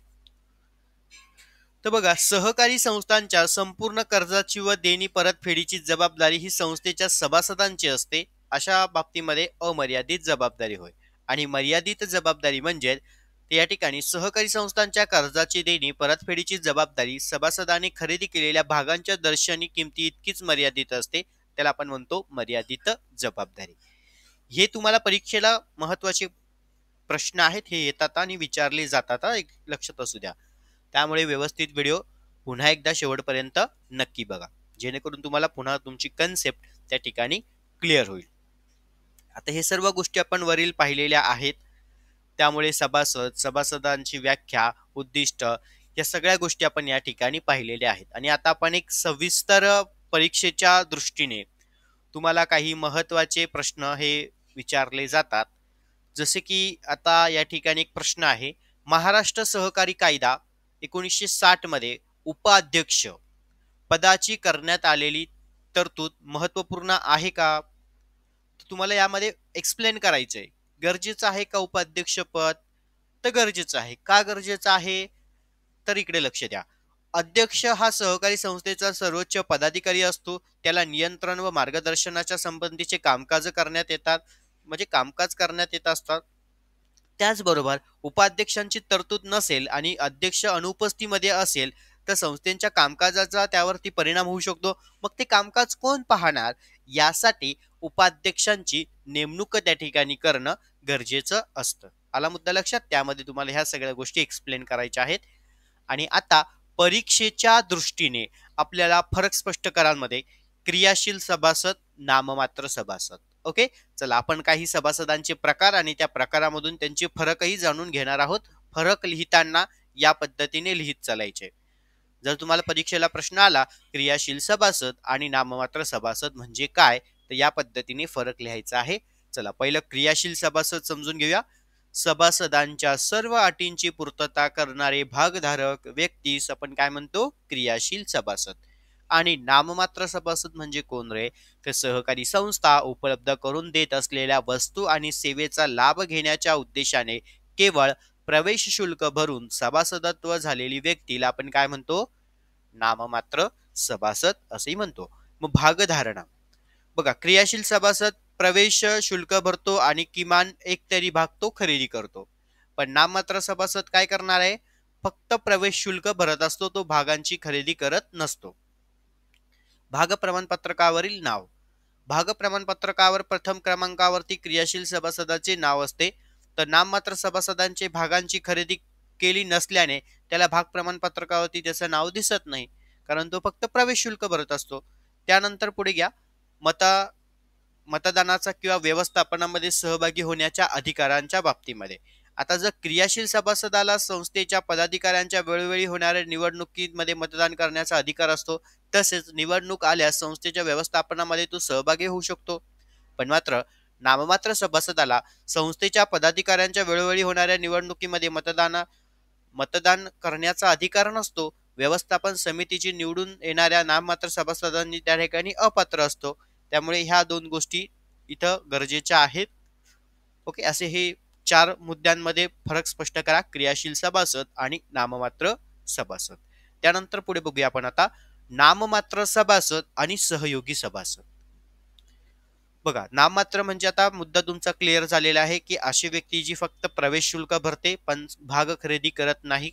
तर बघा, सहकारी संस्थांच्या संपूर्ण कर्जाची व देणी परतफेडीची जबाबदारी ही संस्थेच्या सभासदांची असते. अशा बाबतीमध्ये अमर्यादित जबाबदारी होय. आणि मर्यादित जबाबदारी म्हणजे या ठिकाणी सहकारी संस्थांच्या कर्जाची देणी परतफेडीची जबाबदारी सभासदांनी खरेदी केलेल्या भागांच्या दर्शनी किमती इतकीच मर्यादित असते. त्याला आपण म्हणतो मर्यादित जबाबदारी. हे तुम्हाला परीक्षेला महत्वाचे प्रश्न आहेत, हे येतात आणि विचारले जातात, एक लक्षात असू द्या. त्यामुळे व्यवस्थित व्हिडिओ पुन्हा एकदा शेवटपर्यंत नक्की बघा, जेणेकरून तुम्हाला पुन्हा तुमची कन्सेप्ट त्या ठिकाणी क्लिअर होईल. आता हे सर्व गोष्टी आपण वरील पाहिलेल्या आहेत. त्यामुळे सभासद, सभासदांची व्याख्या, उद्दिष्ट या सगळ्या गोष्टी आपण या ठिकाणी पाहिलेल्या आहेत. आणि आता आपण एक सविस्तर परीक्षेच्या दृष्टीने तुम्हाला काही महत्वाचे प्रश्न हे विचारले जातात. जसे की आता या ठिकाणी एक प्रश्न आहे, महाराष्ट्र सहकारी कायदा 1960 मध्ये उपाध्यक्ष पदाची करण्यात आलेली तरतूद महत्वपूर्ण आहे का? तुम्हाला यामध्ये एक्सप्लेन करायचंय. गरजेचं आहे का उपाध्यक्ष पद? तर गरजेचं आहे. का गरजेचं आहे? तर इकडे लक्ष द्या. अध्यक्ष हा सहकारी संस्थेचा सर्वोच्च पदाधिकारी असतो. त्याला नियंत्रण व मार्गदर्शनाच्या संबंधीचे कामकाज करण्यात येतात, म्हणजे कामकाज करण्यात येत असतात. त्याचबरोबर उपाध्यक्षांची तरतूद नसेल आणि अध्यक्ष अनुपस्थितीमध्ये असेल तर संस्थेच्या कामकाजाचा त्यावरती परिणाम होऊ शकतो. मग ते कामकाज कोण पाहणार? यासाठी उपाध्यक्षांची नेमणूक त्या ठिकाणी करणं गरजेचं असतं. आला मुद्दा लक्षात? त्यामध्ये तुम्हाला ह्या सगळ्या गोष्टी एक्सप्लेन करायच्या आहेत. आणि आता परीक्षेच्या दृष्टीने आपल्याला फरक स्पष्ट करांमध्ये क्रियाशील सभासद, नाममात्र सभासद. ओके, चला आपण काही सभासदांचे प्रकार आणि त्या प्रकारामधून त्यांचे फरकही जाणून घेणार आहोत. फरक लिहिताना या पद्धतीने लिहित चालायचे. जर तुम्हाला परीक्षेला प्रश्न आला क्रियाशील सभासद आणि नाममात्र सभासद म्हणजे काय, तर या पद्धतीने फरक लिहायचा आहे. चला पहिलं क्रियाशील सभासद समजून घेऊया. सभासदांच्या सर्व अटींची पूर्तता करणारे भागधारक व्यक्तीस आपण काय म्हणतो? क्रियाशील सभासद. आणि नाममात्र सभासद म्हणजे कोण रे? तर सहकारी संस्था उपलब्ध करून देत असलेल्या वस्तू आणि सेवेचा लाभ घेण्याच्या उद्देशाने केवळ प्रवेश शुल्क भरून सभासदत्व झालेली व्यक्तीला आपण काय म्हणतो? नाममात्र सभासद असे म्हणतो. मग भागधारणा बघा, क्रियाशील सभासद प्रवेश शुल्क भरतो आणि किमान एक तरी भाग तो खरेदी करतो. पण नाममात्र सभासद काय करणार आहे? फक्त प्रवेश शुल्क भरत असतो, तो भागांची खरेदी करत नसतो. भाग प्रमाणपत्रकावरील नाव. भाग प्रमाणपत्रकावर प्रथम क्रमांकावरती क्रियाशील सभासदाचे नाव असते. तर नाममात्र सभासदांचे भागांची खरेदी केली नसल्याने त्याला भाग प्रमाणपत्रकावरती त्याचं नाव दिसत नाही, कारण तो फक्त प्रवेश शुल्क भरत असतो. त्यानंतर पुढे घ्या, मतदानाचा किंवा व्यवस्थापनामध्ये सहभागी होण्याच्या अधिकारांच्या बाबतीमध्ये. आता जर क्रियाशील सभासदाला संस्थेच्या पदाधिकाऱ्यांच्या वेळोवेळी होणाऱ्या निवडणुकीमध्ये मतदान करण्याचा अधिकार असतो. तसेच निवडणूक आल्यास संस्थेच्या व्यवस्थापनामध्ये तो सहभागी होऊ शकतो. पण मात्र नाममात्र सभासदाला संस्थेच्या पदाधिकाऱ्यांच्या वेळोवेळी होणाऱ्या निवडणुकीमध्ये मतदान करण्याचा अधिकार नसतो. व्यवस्थापन समितीची निवडून येणाऱ्या नाममात्र सभासदांनी त्या ठिकाणी अपात्र असतो. त्यामुळे ह्या दोन गोष्टी इथं गरजेच्या आहेत. ओके, असे हे 4 मुद्द्यांमध्ये फरक स्पष्ट करा, क्रियाशील सभासद आणि नाममात्र सभासद. त्यानंतर पुढे बघूया आपण आता नाममात्र सभासद आणि सहयोगी सभासद. बघा, नाममात्र म्हणजे आता मुद्दा तुमचा क्लिअर झालेला आहे की अशी व्यक्ती जी फक्त प्रवेश शुल्क भरते पण भाग खरेदी करत नाही.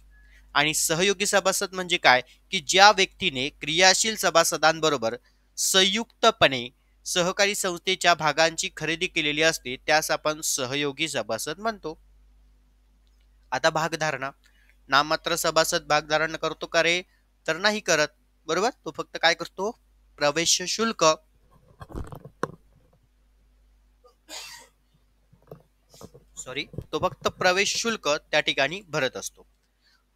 आणि सहयोगी सभासद म्हणजे काय, की ज्या व्यक्तीने क्रियाशील सभासदांबरोबर संयुक्तपणे सहकारी संस्थेच्या भागांची खरेदी केलेली असते त्यास आपण सहयोगी सभासद म्हणतो. आता भागधारणा, नाममात्र सभासद भागधारणा करतो का रे, तर नाही करत. बरोबर, तो फक्त काय करतो, प्रवेश शुल्क तो फक्त प्रवेश शुल्क त्या ठिकाणी भरत असतो.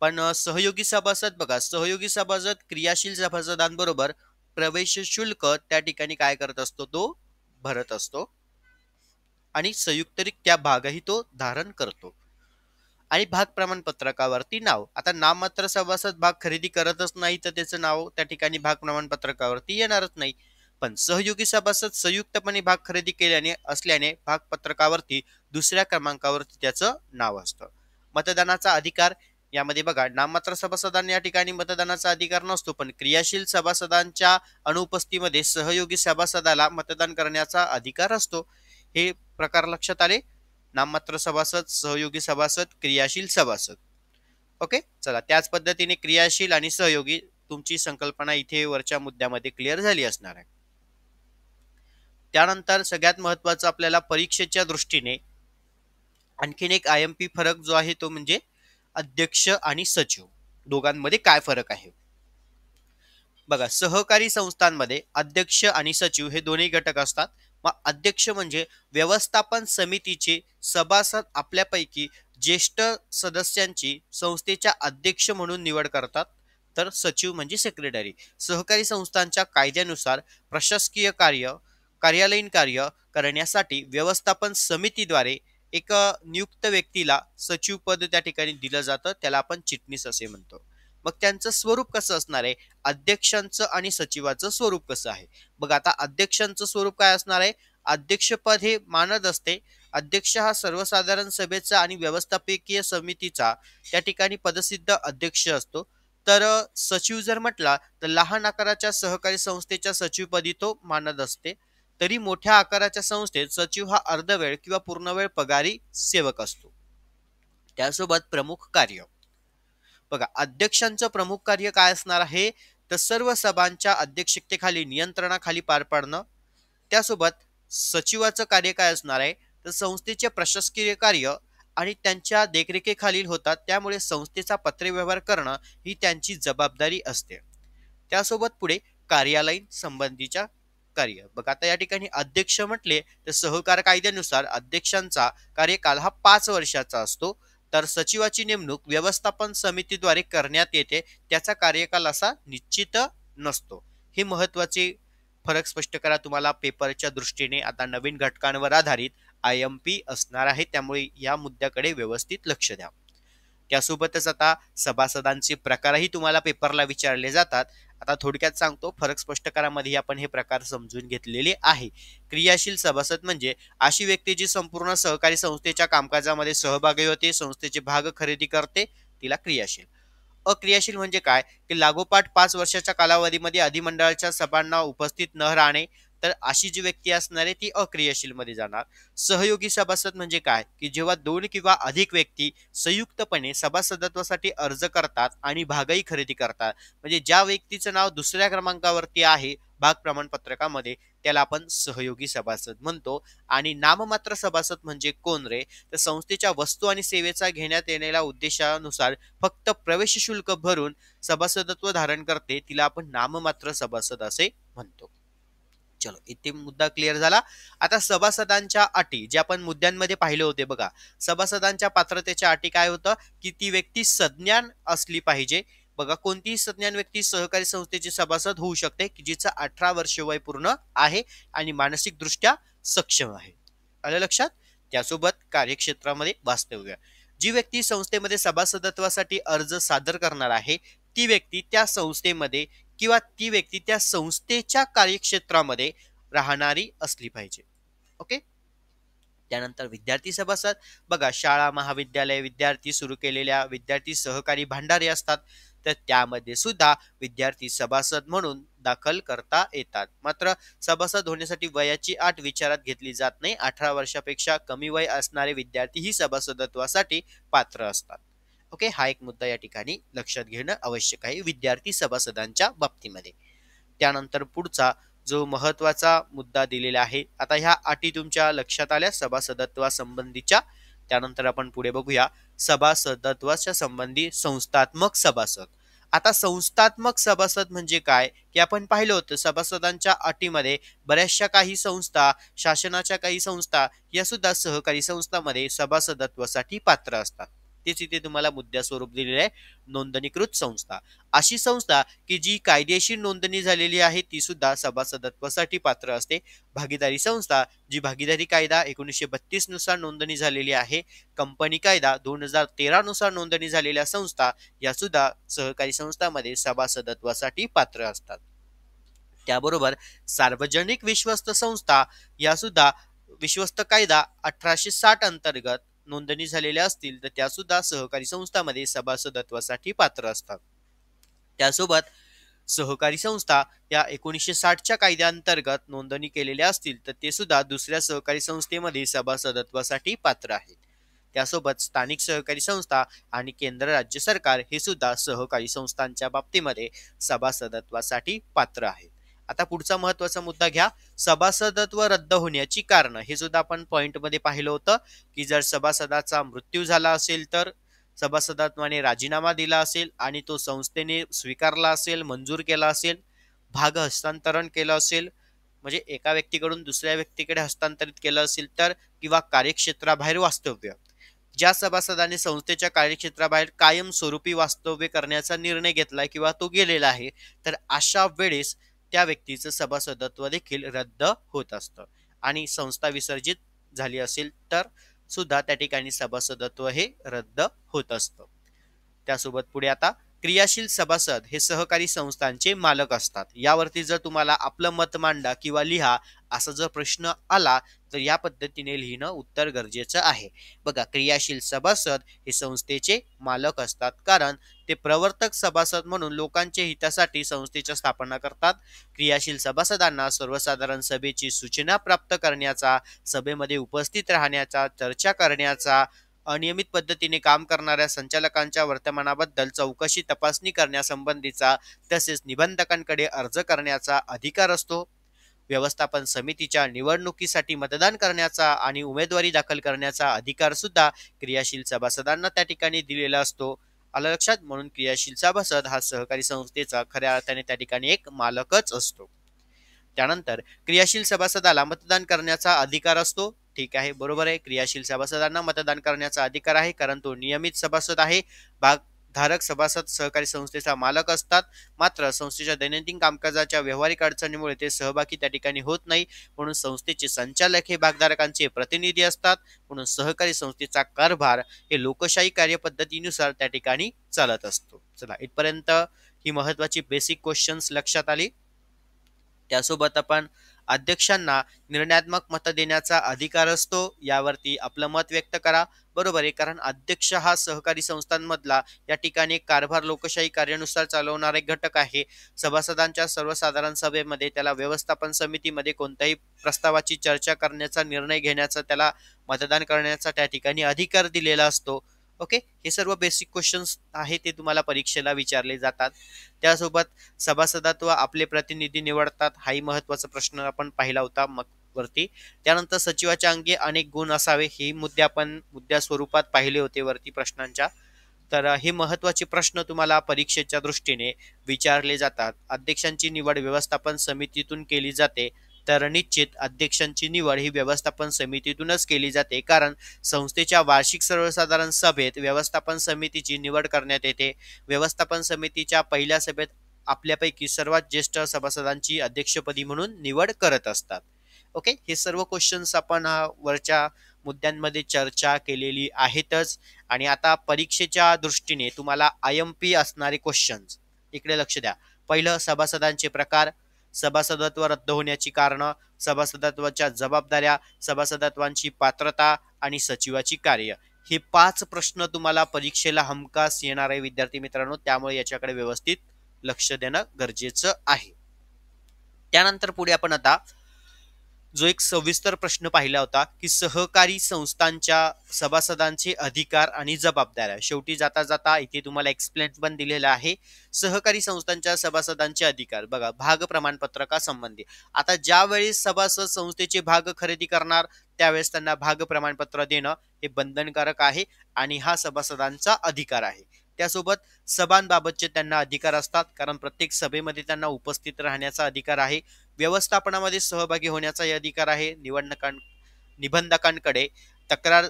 पण सहयोगी सभासद बघा, सहयोगी सभासद क्रियाशील सभासदांबरोबर प्रवेश शुल्क त्या ठिकाणी काय करत असतो, तो भरत असतो आणि संयुक्तरित्या भागही तो धारण करतो. आणि भाग प्रमाणपत्रकावरती नाव, आता नाममात्र सभासद भाग खरेदी करतच नाही तर त्याचं नाव त्या ठिकाणी भाग प्रमाणपत्रकावरती येणारच नाही. पण सहयोगी सभासद संयुक्तपणे भाग खरेदी केल्याने असल्याने भाग पत्रकावरती दुसऱ्या क्रमांकावरती त्याचं नाव असतं. मतदानाचा अधिकार, यामध्ये बघा, नाममात्र सभासदांना या ठिकाणी मतदानाचा अधिकार नसतो पण क्रियाशील सभासदांच्या अनुपस्थितीमध्ये सहयोगी सभासदाला मतदान करण्याचा अधिकार असतो. हे प्रकार लक्षात आले, नाममात्र सभासद, सहयोगी सभासद, क्रियाशील सभासद. ओके, चला, त्याच पद्धतीने क्रियाशील आणि सहयोगी तुमची संकल्पना इथे वरच्या मुद्द्यामध्ये क्लिअर झाली असणार आहे. त्यानंतर सगळ्यात महत्वाचं आपल्याला परीक्षेच्या दृष्टीने आणखीन एक IMP फरक जो आहे तो म्हणजे अध्यक्ष आणि सचिव, दोघांमध्ये काय फरक आहे. बघा, सहकारी संस्थांमध्ये अध्यक्ष आणि सचिव हे दोन्ही घटक असतात. मग अध्यक्ष म्हणजे व्यवस्थापन समितीचे सभासद आपल्यापैकी ज्येष्ठ सदस्यांची संस्थेच्या अध्यक्ष म्हणून निवड करतात. तर सचिव म्हणजे सेक्रेटरी. सहकारी संस्थांच्या कायद्यानुसार प्रशासकीय कार्य, कार्यालयीन कार्य करण्यासाठी व्यवस्थापन समितीद्वारे एक नियुक्त व्यक्तीला सचिव पद त्या ठिकाणी दिलं जातं, त्याला आपण चिटणीस असे म्हणतो. मग त्यांचं स्वरूप कसं असणार आहे, अध्यक्षांचं आणि सचिवाचं स्वरूप कसं आहे. बघ, आता अध्यक्षांचं स्वरूप काय असणार आहे, अध्यक्षपद हे मानद असते. अध्यक्ष हा सर्वसाधारण सभेचा आणि व्यवस्थापकीय समितीचा त्या ठिकाणी पदसिद्ध अध्यक्ष असतो. तर सचिव जर म्हटला तर लहान आकाराच्या सहकारी संस्थेच्या सचिवपदी तो मानद असते. तरी मोठ्या आकाराच्या संस्थेत सचिव हा अर्धवेळ किंवा पूर्णवेळ पगारी सेवक असतो. त्यासोबत प्रमुख कार्य, बघा, अध्यक्षांचं प्रमुख कार्य काय असणार आहे, तर सर्व सभांच्या अध्यक्षतेखाली नियंत्रणाखाली पार पाडणं. त्यासोबत सचिवाचं कार्य काय असणार आहे, तर संस्थेचे प्रशासकीय कार्य आणि त्यांच्या देखरेखीखालील होतात, त्यामुळे संस्थेचा पत्रव्यवहार करणं ही त्यांची जबाबदारी असते. त्यासोबत पुढे कार्यालयीन संबंधीच्या कार्य, बघा, आता या ठिकाणी अध्यक्ष म्हटले तर सहकार कायद्यानुसार अध्यक्षांचा कार्यकाल हा 5 वर्षाचा असतो. तर सचिवाची नेमणूक व्यवस्थापन समितीद्वारे करण्यात येते, त्याचा कार्यकाल असा निश्चित नसतो. हे महत्वाचे फरक स्पष्ट करा, तुम्हाला पेपरच्या दृष्टीने आता नवीन घटकांवर आधारित IMP असणार आहे, त्यामुळे या मुद्द्याकडे व्यवस्थित लक्ष द्या. त्यासोबतच आता सभासदांचे प्रकारही तुम्हाला पेपरला विचारले जातात. आता थोडक्यात सांगतो, फरक स्पष्ट करामध्ये आपण हे प्रकार समजून घेतलेले आहे. क्रियाशील सभासद म्हणजे अशी व्यक्ती जी संपूर्ण सहकारी संस्थेच्या कामकाजामध्ये सहभागी होते, संस्थेचे भाग खरेदी करते, तिला क्रियाशील. अक्रियाशील म्हणजे काय, की लागोपाठ 5 वर्षाच्या कालावधीमध्ये अधिमंडळाच्या सभांना उपस्थित न राहणे, तर अशी जी व्यक्ती असणार आहे ती अक्रियाशील मध्ये जाणार. सहयोगी सभासद म्हणजे काय, की जेव्हा 2 किंवा अधिक व्यक्ती संयुक्तपणे सभासदत्वासाठी अर्ज करतात आणि भागही खरेदी करतात, म्हणजे ज्या व्यक्तीचं नाव दुसऱ्या क्रमांकावरती आहे भाग प्रमाणपत्रकामध्ये, त्याला आपण सहयोगी सभासद म्हणतो. आणि नाममात्र सभासद म्हणजे कोण रे, तर संस्थेच्या वस्तू आणि सेवेचा घेण्यात येणाऱ्या उद्देशानुसार फक्त प्रवेश शुल्क भरून सभासदत्व धारण करते, तिला आपण नाममात्र सभासद असे म्हणतो. चलो, इथे मुद्दा क्लिअर झाला. आता सभासदांच्या अटी जे आपण मुद्द्यांमध्ये पाहिले होते, बघा, सभासदांच्या पात्रतेच्या अटी काय होतं, की ती व्यक्ती सज्ञान असली पाहिजे. बघा, कोणतीही सज्ञान व्यक्ती सहकारी संस्थेचे सभासद होऊ शकते की जिचं 18 वर्ष वय पूर्ण आहे आणि मानसिक दृष्ट्या सक्षम आहे. आलं लक्षात. त्यासोबत कार्यक्षेत्रामध्ये वास्तव्य, जी व्यक्ती संस्थेमध्ये सभासदत्वासाठी अर्ज सादर करणार आहे ती व्यक्ती त्या संस्थेमध्ये किंवा ती व्यक्ती त्या संस्थेच्या कार्यक्षेत्रामध्ये राहणारी असली पाहिजे. ओके. त्यानंतर विद्यार्थी सभासद बघा, शाळा महाविद्यालय विद्यार्थी सुरू केलेल्या विद्यार्थी सहकारी भांडारे असतात, तर त्यामध्ये सुद्धा विद्यार्थी सभासद म्हणून दाखल करता येतात. मात्र सभासद होण्यासाठी वयाची अट विचारात घेतली जात नाही. 18 वर्षापेक्षा कमी वय असणारे विद्यार्थी ही सभासदत्वासाठी पात्र असतात. ओके, हा एक मुद्दा या ठिकाणी लक्षात घेणं आवश्यक आहे विद्यार्थी सभासदांच्या बाबतीमध्ये. त्यानंतर पुढचा जो महत्वाचा मुद्दा दिलेला आहे, आता ह्या अटी तुमच्या लक्षात आल्या सभासदत्वासंबंधीच्या. त्यानंतर आपण पुढे बघूया सभासदत्वाच्या संबंधी संस्थात्मक सभासद. आता संस्थात्मक सभासद म्हणजे काय, की आपण पाहिलं होतं सभासदांच्या अटीमध्ये बऱ्याचशा काही संस्था, शासनाच्या काही संस्था या सुद्धा सहकारी संस्थांमध्ये सभासदत्वासाठी पात्र असतात. तेच इथे तुम्हाला मुद्दा स्वरूप दिलेले आहे, नोंदणीकृत संस्था. अशी संस्था की जी कायदेशीर नोंदणी झालेली आहे ती सुद्धा सभासदत्वासाठी पात्र असते. भागीदारी संस्था जी भागीदारी कायदा 1932 नुसार नोंदणी झालेली आहे, कंपनी कायदा 2013 नुसार नोंदणी झालेल्या संस्था या सुद्धा सहकारी संस्थांमध्ये सभासदत्वासाठी पात्र असतात. त्याबरोबर सार्वजनिक विश्वस्त संस्था या सुद्धा विश्वस्त कायदा 1860 अंतर्गत नोंदणी झालेल्या असतील तर त्या सुद्धा सहकारी संस्थांमध्ये सभासदत्वासाठी पात्र असतात. त्यासोबत सहकारी संस्था या 1960च्या कायद्याअंतर्गत नोंदणी केलेल्या असतील तर ते सुद्धा दुसऱ्या सहकारी संस्थेमध्ये सभासदत्वासाठी पात्र आहेत. त्यासोबत स्थानिक सहकारी संस्था आणि केंद्र राज्य सरकार हे सुद्धा सहकारी संस्थांच्या बाबतीमध्ये सभासदत्वासाठी पात्र आहेत. आता पुढचा महत्वाचा मुद्दा घ्या, सभासदत्व रद्द होण्याची कारण. हे सुद्धा आपण पॉइंट मध्ये पाहिलं होतं की जर सभासदाचा मृत्यू झाला असेल तर सभासदत्वाने राजीनामा दिला असेल आणि तो संस्थेने स्वीकारला असेल, मंजूर केला असेल, भाग हस्तांतरण केलं असेल, म्हणजे एका व्यक्तीकडून दुसऱ्या व्यक्तीकडे हस्तांतरित केलं असेल तर, किंवा कार्यक्षेत्राबाहेर वास्तव्य, ज्या सभासदाने संस्थेच्या कार्यक्षेत्राबाहेर कायमस्वरूपी वास्तव्य करण्याचा निर्णय घेतला किंवा तो गेलेला आहे, तर अशा वेळेस त्या व्यक्तीचं सभासदत्व देखील रद्द होत असतं. आणि संस्था विसर्जित झाली असेल तर सुद्धा त्या ठिकाणी सभासदत्व हे रद्द होत असतं. त्यासोबत पुढे आता क्रियाशील सभासद हे सहकारी संस्थांचे मालक असतात. यावरती जर तुम्हाला आपलं मत मांडा किंवा लिहा असा जर प्रश्न आला तर या पद्धतीने लिहिणं उत्तर गरजेचं आहे. बघा, क्रियाशील सभासद हे संस्थेचे मालक असतात कारण ते प्रवर्तक सभासद म्हणून लोकांच्या हितासाठी संस्थेची स्थापना करतात. क्रियाशील सभासदांना सर्वसाधारण सभेची सूचना प्राप्त करण्याचा, सभेमध्ये उपस्थित राहण्याचा, चर्चा करण्याचा, अनियमित पद्धतीने काम करणाऱ्या संचालकांच्या वर्तमानाबद्दल चौकशी तपासणी करण्यासंबंधीचा तसेच निबंधकांकडे अर्ज करण्याचा अधिकार असतो. व्यवस्थापन समितीच्या निवडणुकीसाठी मतदान करण्याचा आणि उमेदवारी दाखल करण्याचा अधिकार सुद्धा क्रियाशील सभासदांना त्या ठिकाणी दिलेला असतो. आलं लक्षात? म्हणून क्रियाशील सभासद हा सहकारी संस्थेचा खऱ्या अर्थाने त्या ठिकाणी एक मालकच असतो. त्यानंतर क्रियाशील सभासदाला मतदान करण्याचा अधिकार असतो. ठीक आहे, बरोबर आहे, क्रियाशील सभासदांना मतदान करण्याचा अधिकार आहे कारण तो नियमित सभासद आहे. भागधारक सभासद सहकारी संस्थेचा मालक असतात, मात्र संस्थेच्या दैनंदिन कामकाजाच्या व्यावहारिक अडचणीमुळे ते सहभागी त्या ठिकाणी होत नाही, म्हणून संस्थेचे संचालक हे भागधारकांचे प्रतिनिधी असतात. म्हणून सहकारी संस्थेचा कारभार हे लोकशाही कार्यपद्धतीनुसार त्या ठिकाणी चालत असतो. चला, इथपर्यंत ही महत्वाची बेसिक क्वेश्चन्स लक्षात आली. त्यासोबत आपण अध्यक्षांना निर्णयात्मक मत देण्याचा अधिकार असतो, यावरती आपलं मत व्यक्त करा. बरोबर आहे, कारण अध्यक्ष हा सहकारी संस्थांमधला या ठिकाणी कारभार लोकशाही कार्यानुसार चालवणारा एक घटक आहे. सभासदांच्या सर्वसाधारण सभेमध्ये त्याला व्यवस्थापन समितीमध्ये कोणत्याही प्रस्तावाची चर्चा करण्याचा, निर्णय घेण्याचा, त्याला मतदान करण्याचा त्या ठिकाणी अधिकार दिलेला असतो. ओके, हे सर्व बेसिक क्वेश्चन्स आहे ते तुम्हाला परीक्षेला विचारले जातात. त्यासोबत सभासदत्व आपले प्रतिनिधी निवडतात, हाही महत्वाचा प्रश्न आपण पाहिला होता मग वरती. त्यानंतर सचिवाच्या अंगी अनेक गुण असावे, हे मुद्दे आपण मुद्द्या स्वरूपात पाहिले होते वरती प्रश्नांच्या. तर हे महत्वाचे प्रश्न तुम्हाला परीक्षेच्या दृष्टीने विचारले जातात. अध्यक्षांची निवड व्यवस्थापन समितीतून केली जाते, तर निश्चित अध्यक्षांची निवड ही व्यवस्थापन समितीतूनच केली जाते, कारण संस्थेच्या वार्षिक सर्वसाधारण सभेत व्यवस्थापन समितीची निवड करण्यात येते. व्यवस्थापन समितीच्या पहिल्या सभेत आपल्यापैकी सर्वात ज्येष्ठ सभासदांची अध्यक्षपदी म्हणून निवड करत असतात. ओके, हे सर्व क्वेश्चन्स आपण वरच्या मुद्द्यांमध्ये चर्चा केलेली आहेतच. आणि आता परीक्षेच्या दृष्टीने तुम्हाला IMP असणारे क्वेश्चन्स, इकडे लक्ष द्या. पहिलं सभासदांचे प्रकार, सभासदत्व रद्द होण्याची कारणं, सभासदत्वाच्या जबाबदाऱ्या, सभासदत्वांची पात्रता आणि सचिवाची कार्य. हे 5 प्रश्न तुम्हाला परीक्षेला हमखास येणार आहे विद्यार्थी मित्रांनो, त्यामुळे याच्याकडे व्यवस्थित लक्ष देणं गरजेचं आहे. त्यानंतर पुढे आपण आता जो एक सविस्तर प्रश्न पाहिला होता की सहकारी संस्थांच्या सभासदांचे अधिकार आणि जबाबदाऱ्या. शेवटी जाता जाता इथे तुम्हाला एक्सप्लेन पण दिलेला आहे. सहकारी संस्थांच्या सभासदांचे अधिकार बघा, भाग प्रमाणपत्रका संबंधी. आता ज्या वेळेस सभासद संस्थेचे भाग खरेदी करणार त्यावेळेस त्यांना भाग प्रमाणपत्र देणं हे बंधनकारक आहे आणि हा सभासदांचा अधिकार आहे. त्यासोबत सभांबाबतचे त्यांना अधिकार असतात, कारण प्रत्येक सभेमध्ये त्यांना उपस्थित राहण्याचा अधिकार आहे. व्यवस्थापनामध्ये सहभागी होण्याचा अधिकार आहे. निबंधकांकडे तक्रार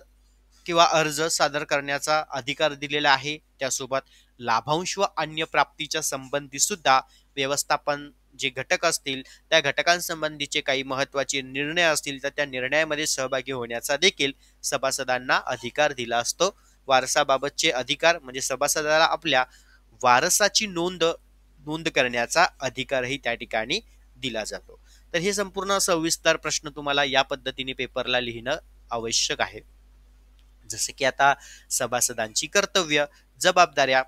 किंवा अर्ज सादर करण्याचा अधिकार दिलेला आहे. त्यासोबत लाभांश व अन्य प्राप्तीच्या संबंधी सुद्धा व्यवस्थापन जे घटक असतील त्या घटकांसंबंधीचे काही महत्त्वाचे निर्णय असतील तर त्या निर्णयामध्ये सहभागी होण्याचा देखील सभासदांना अधिकार दिला असतो. वारसाबाबतचे अधिकार म्हणजे सभासदाला आपल्या वारसाची नोंद करण्याचा अधिकारही त्या ठिकाणी दिला जातो. तर हे संपूर्ण सविस्तर प्रश्न तुम्हाला या पद्धतीने पेपरला लिहिणं आवश्यक आहे. जसे की आता सभासदांची कर्तव्य, जबाबदाऱ्या,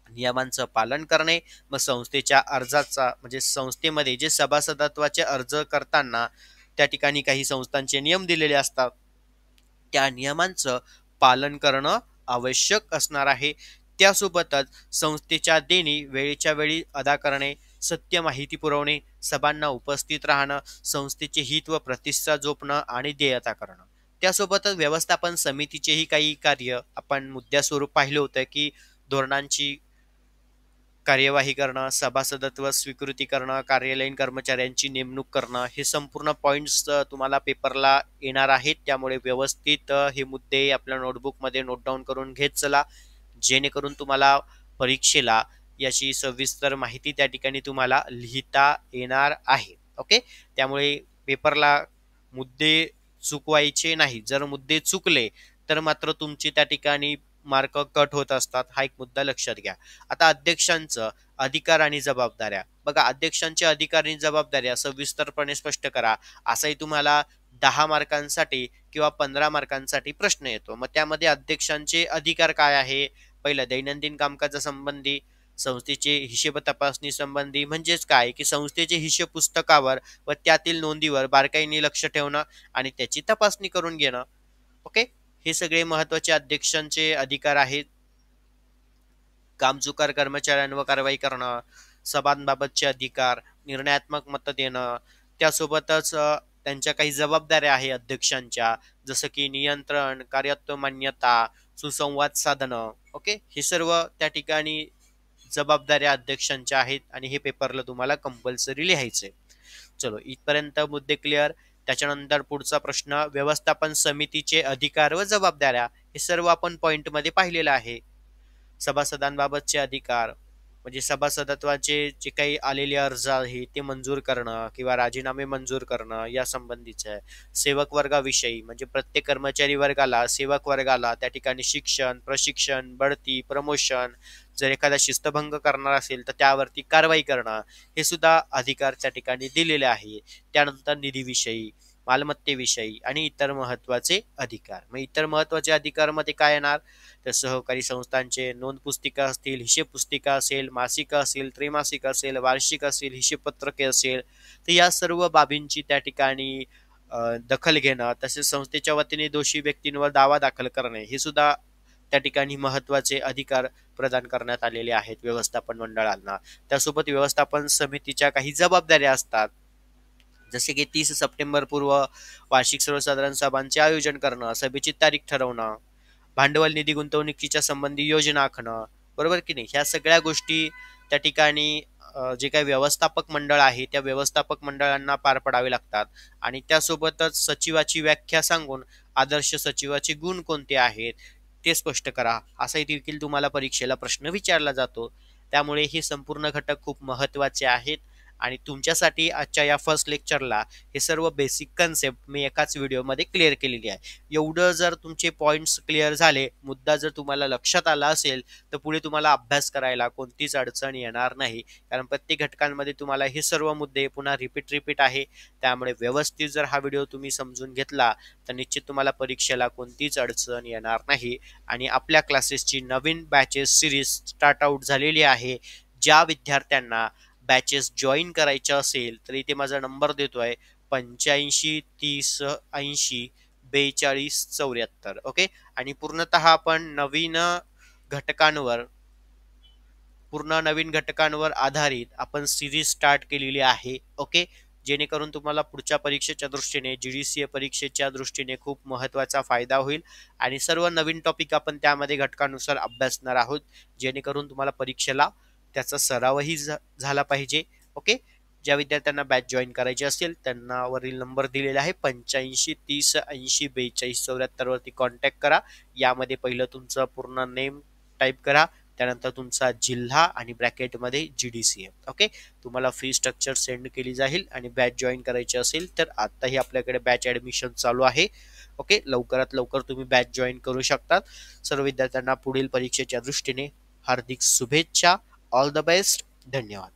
नियमांचं पालन करणे, मग संस्थेच्या अर्जाचा म्हणजे संस्थेमध्ये जे सभासदत्वाचे अर्ज करताना त्या ठिकाणी काही संस्थांचे नियम दिलेले असतात, त्या नियमांचं पालन करणं आवश्यक असणार आहे. त्यासोबतच संस्थेच्या देणी वेळेच्या वेळी अदा करणे, सत्य माहिती पुरवणे, सभांना उपस्थित राहणं, संस्थेचे हित व प्रतिष्ठा जोपणं आणि देयता करणं. त्यासोबतच व्यवस्थापन समितीचेही काही कार्य आपण मुद्द्यास्वरूप पाहिलं होतं की धोरणांची कार्यवाही करणं, सभासदत्व स्वीकृती करणं, कार्यालयीन कर्मचाऱ्यांची नेमणूक करणं, हे संपूर्ण पॉइंट्स तुम्हाला पेपरला येणार आहेत. त्यामुळे व्यवस्थित हे मुद्दे आपल्या नोटबुकमध्ये नोट डाऊन करून घेत चला, जेणेकरून तुम्हाला परीक्षेला याची सविस्तर माहिती त्या ठिकाणी तुम्हाला लिहिता येणार आहे. ओके, त्यामुळे पेपरला मुद्दे चुकवायचे नाही. जर मुद्दे चुकले तर मात्र तुमची त्या ठिकाणी मार्क कट होत असतात. हा एक मुद्दा लक्षात घ्या. आता अध्यक्षांचं अधिकार आणि जबाबदाऱ्या बघा, अध्यक्षांचे अधिकार आणि जबाबदाऱ्या सविस्तरपणे स्पष्ट करा, असाही तुम्हाला 10 मार्कांसाठी किंवा 15 मार्कांसाठी प्रश्न येतो. मग त्यामध्ये अध्यक्षांचे अधिकार काय आहे? पहिलं दैनंदिन कामकाजासंबंधी, संस्थेचे हिशेब तपासणी संबंधी, म्हणजेच काय की संस्थेचे हिशेब पुस्तकावर व त्यातील नोंदीवर बारकाईने लक्ष ठेवणं आणि त्याची तपासणी करून घेणं. ओके, हे सगळे महत्वाचे अध्यक्षांचे अधिकार आहेत. कामचुकार कर्मचाऱ्यांवर कारवाई करणं, सभांबाबतचे अधिकार, निर्णयात्मक मत देणं, त्यासोबतच त्यांच्या काही जबाबदाऱ्या आहे अध्यक्षांच्या, जसं की नियंत्रण, कार्यात्मक मान्यता, सुसंवाद साधणं. ओके, हे सर्व त्या ठिकाणी जबाबदाऱ्या अध्यक्षांच्या आहेत आणि हे पेपरला तुम्हाला कंपल्सरी लिहायचे. चलो, इथपर्यंत मुद्दे क्लिअर. त्याच्यानंतर पुढचा प्रश्न, व्यवस्थापन समितीचे अधिकार व जबाबदाऱ्या. हे सर्व आपण पॉइंटमध्ये पाहिलेलं आहे. सभासदांबाबतचे अधिकार म्हणजे सभासदत्वाचे जे काही आलेले अर्ज आहे ते मंजूर करणं किंवा राजीनामे मंजूर करणं या संबंधीचे आहे. सेवक वर्गाविषयी म्हणजे प्रत्येक कर्मचारी वर्गाला, सेवक वर्गाला त्या ठिकाणी शिक्षण, प्रशिक्षण, बढती, प्रमोशन, जर एखादा शिस्तभंग करणार असेल तर त्यावरती कारवाई करणं, हे सुद्धा अधिकार त्या ठिकाणी दिलेले आहे. त्यानंतर निधीविषयी, मालमत्तेविषयी आणि इतर महत्वाचे अधिकार. मग इतर महत्वाचे अधिकार मध्ये काय येणार तर सहकारी संस्थांचे नोंद पुस्तिका असतील, हिशेब पुस्तिका असेल, मासिक असेल, त्रैमासिक असेल, वार्षिक असेल, हिशेब पत्रके असेल, तर या सर्व बाबींची त्या ठिकाणी दखल घेणं, तसेच संस्थेच्या वतीने दोषी व्यक्तींवर दावा दाखल करणे, हे सुद्धा त्या ठिकाणी महत्वाचे अधिकार प्रदान करण्यात आलेले आहेत व्यवस्थापन मंडळांना. त्यासोबत व्यवस्थापन समितीच्या काही जबाबदाऱ्या असतात, जसे की 30 सप्टेंबर पूर्व वार्षिक सर्वसाधारण सभांचे आयोजन करणं, सभेची तारीख ठरवणं, भांडवल निधी गुंतवणुकीच्या संबंधी योजना आखणं, बरोबर की नाही. ह्या सगळ्या गोष्टी त्या ठिकाणी जे काही व्यवस्थापक मंडळ आहे त्या व्यवस्थापक मंडळांना पार पडावे लागतात. आणि त्यासोबतच सचिवाची व्याख्या सांगून आदर्श सचिवाचे गुण कोणते आहेत ते स्पष्ट करा, असाही देखील तुम्हाला परीक्षेला प्रश्न विचारला जातो. त्यामुळे हे संपूर्ण घटक खूप महत्वाचे आहेत आणि तुमच्यासाठी आजच्या या फर्स्ट लेक्चरला हे सर्व बेसिक कन्सेप्ट मी एकाच व्हिडिओमध्ये क्लिअर केलेली आहे. एवढं जर तुमचे पॉइंट्स क्लिअर झाले, मुद्दा जर तुम्हाला लक्षात आला असेल, तर पुढे तुम्हाला अभ्यास करायला कोणतीच अडचण येणार नाही. कारण प्रत्येक घटकांमध्ये तुम्हाला हे सर्व मुद्दे पुन्हा रिपीट आहे. त्यामुळे व्यवस्थित जर हा व्हिडिओ तुम्ही समजून घेतला, तर निश्चित तुम्हाला परीक्षेला कोणतीच अडचण येणार नाही. आणि आपल्या क्लासेसची नवीन बॅचेस सिरीज स्टार्ट आउट झालेली आहे. ज्या विद्यार्थ्यांना बॅचेस जॉईन करायच्या असेल तर इथे माझा नंबर देतोय 85 30 80 42 74. ओके. आणि पूर्णतः आपण घटकांवर नवीन घटकांवर आधारित आपण सिरीज स्टार्ट केलेली आहे. ओके. जेणेकरून तुम्हाला पुढच्या परीक्षेच्या दृष्टीने जीडीसीए परीक्षेच्या दृष्टीने खूप महत्त्वाचा फायदा होईल आणि सर्व नवीन टॉपिक आपण त्यामध्ये घटकानुसार अभ्यासणार आहोत, जेणेकरून तुम्हाला परीक्षेला त्याचा सरावही झाला पाहिजे. ओके. ज्या विद्यार्थ्यांना बॅच जॉईन करायची असेल त्यांना वरील नंबर दिलेला आहे 85 30 80 42 74 वरती कॉन्टॅक्ट करा. यामध्ये पहिलं तुमचं पूर्ण नेम टाईप करा, त्यानंतर तुमचा जिल्हा आणि ब्रॅकेटमध्ये जीडीसीए. ओके. तुम्हाला फी स्ट्रक्चर सेंड केली जाईल आणि बॅच जॉईन करायची असेल तर आताही आपल्याकडे बॅच ऍडमिशन चालू आहे. ओके. लवकरात लवकर तुम्ही बॅच जॉईन करू शकता. सर्व विद्यार्थ्यांना पुढील परीक्षेच्या दृष्टीने हार्दिक शुभेच्छा. All the best. धन्यवाद.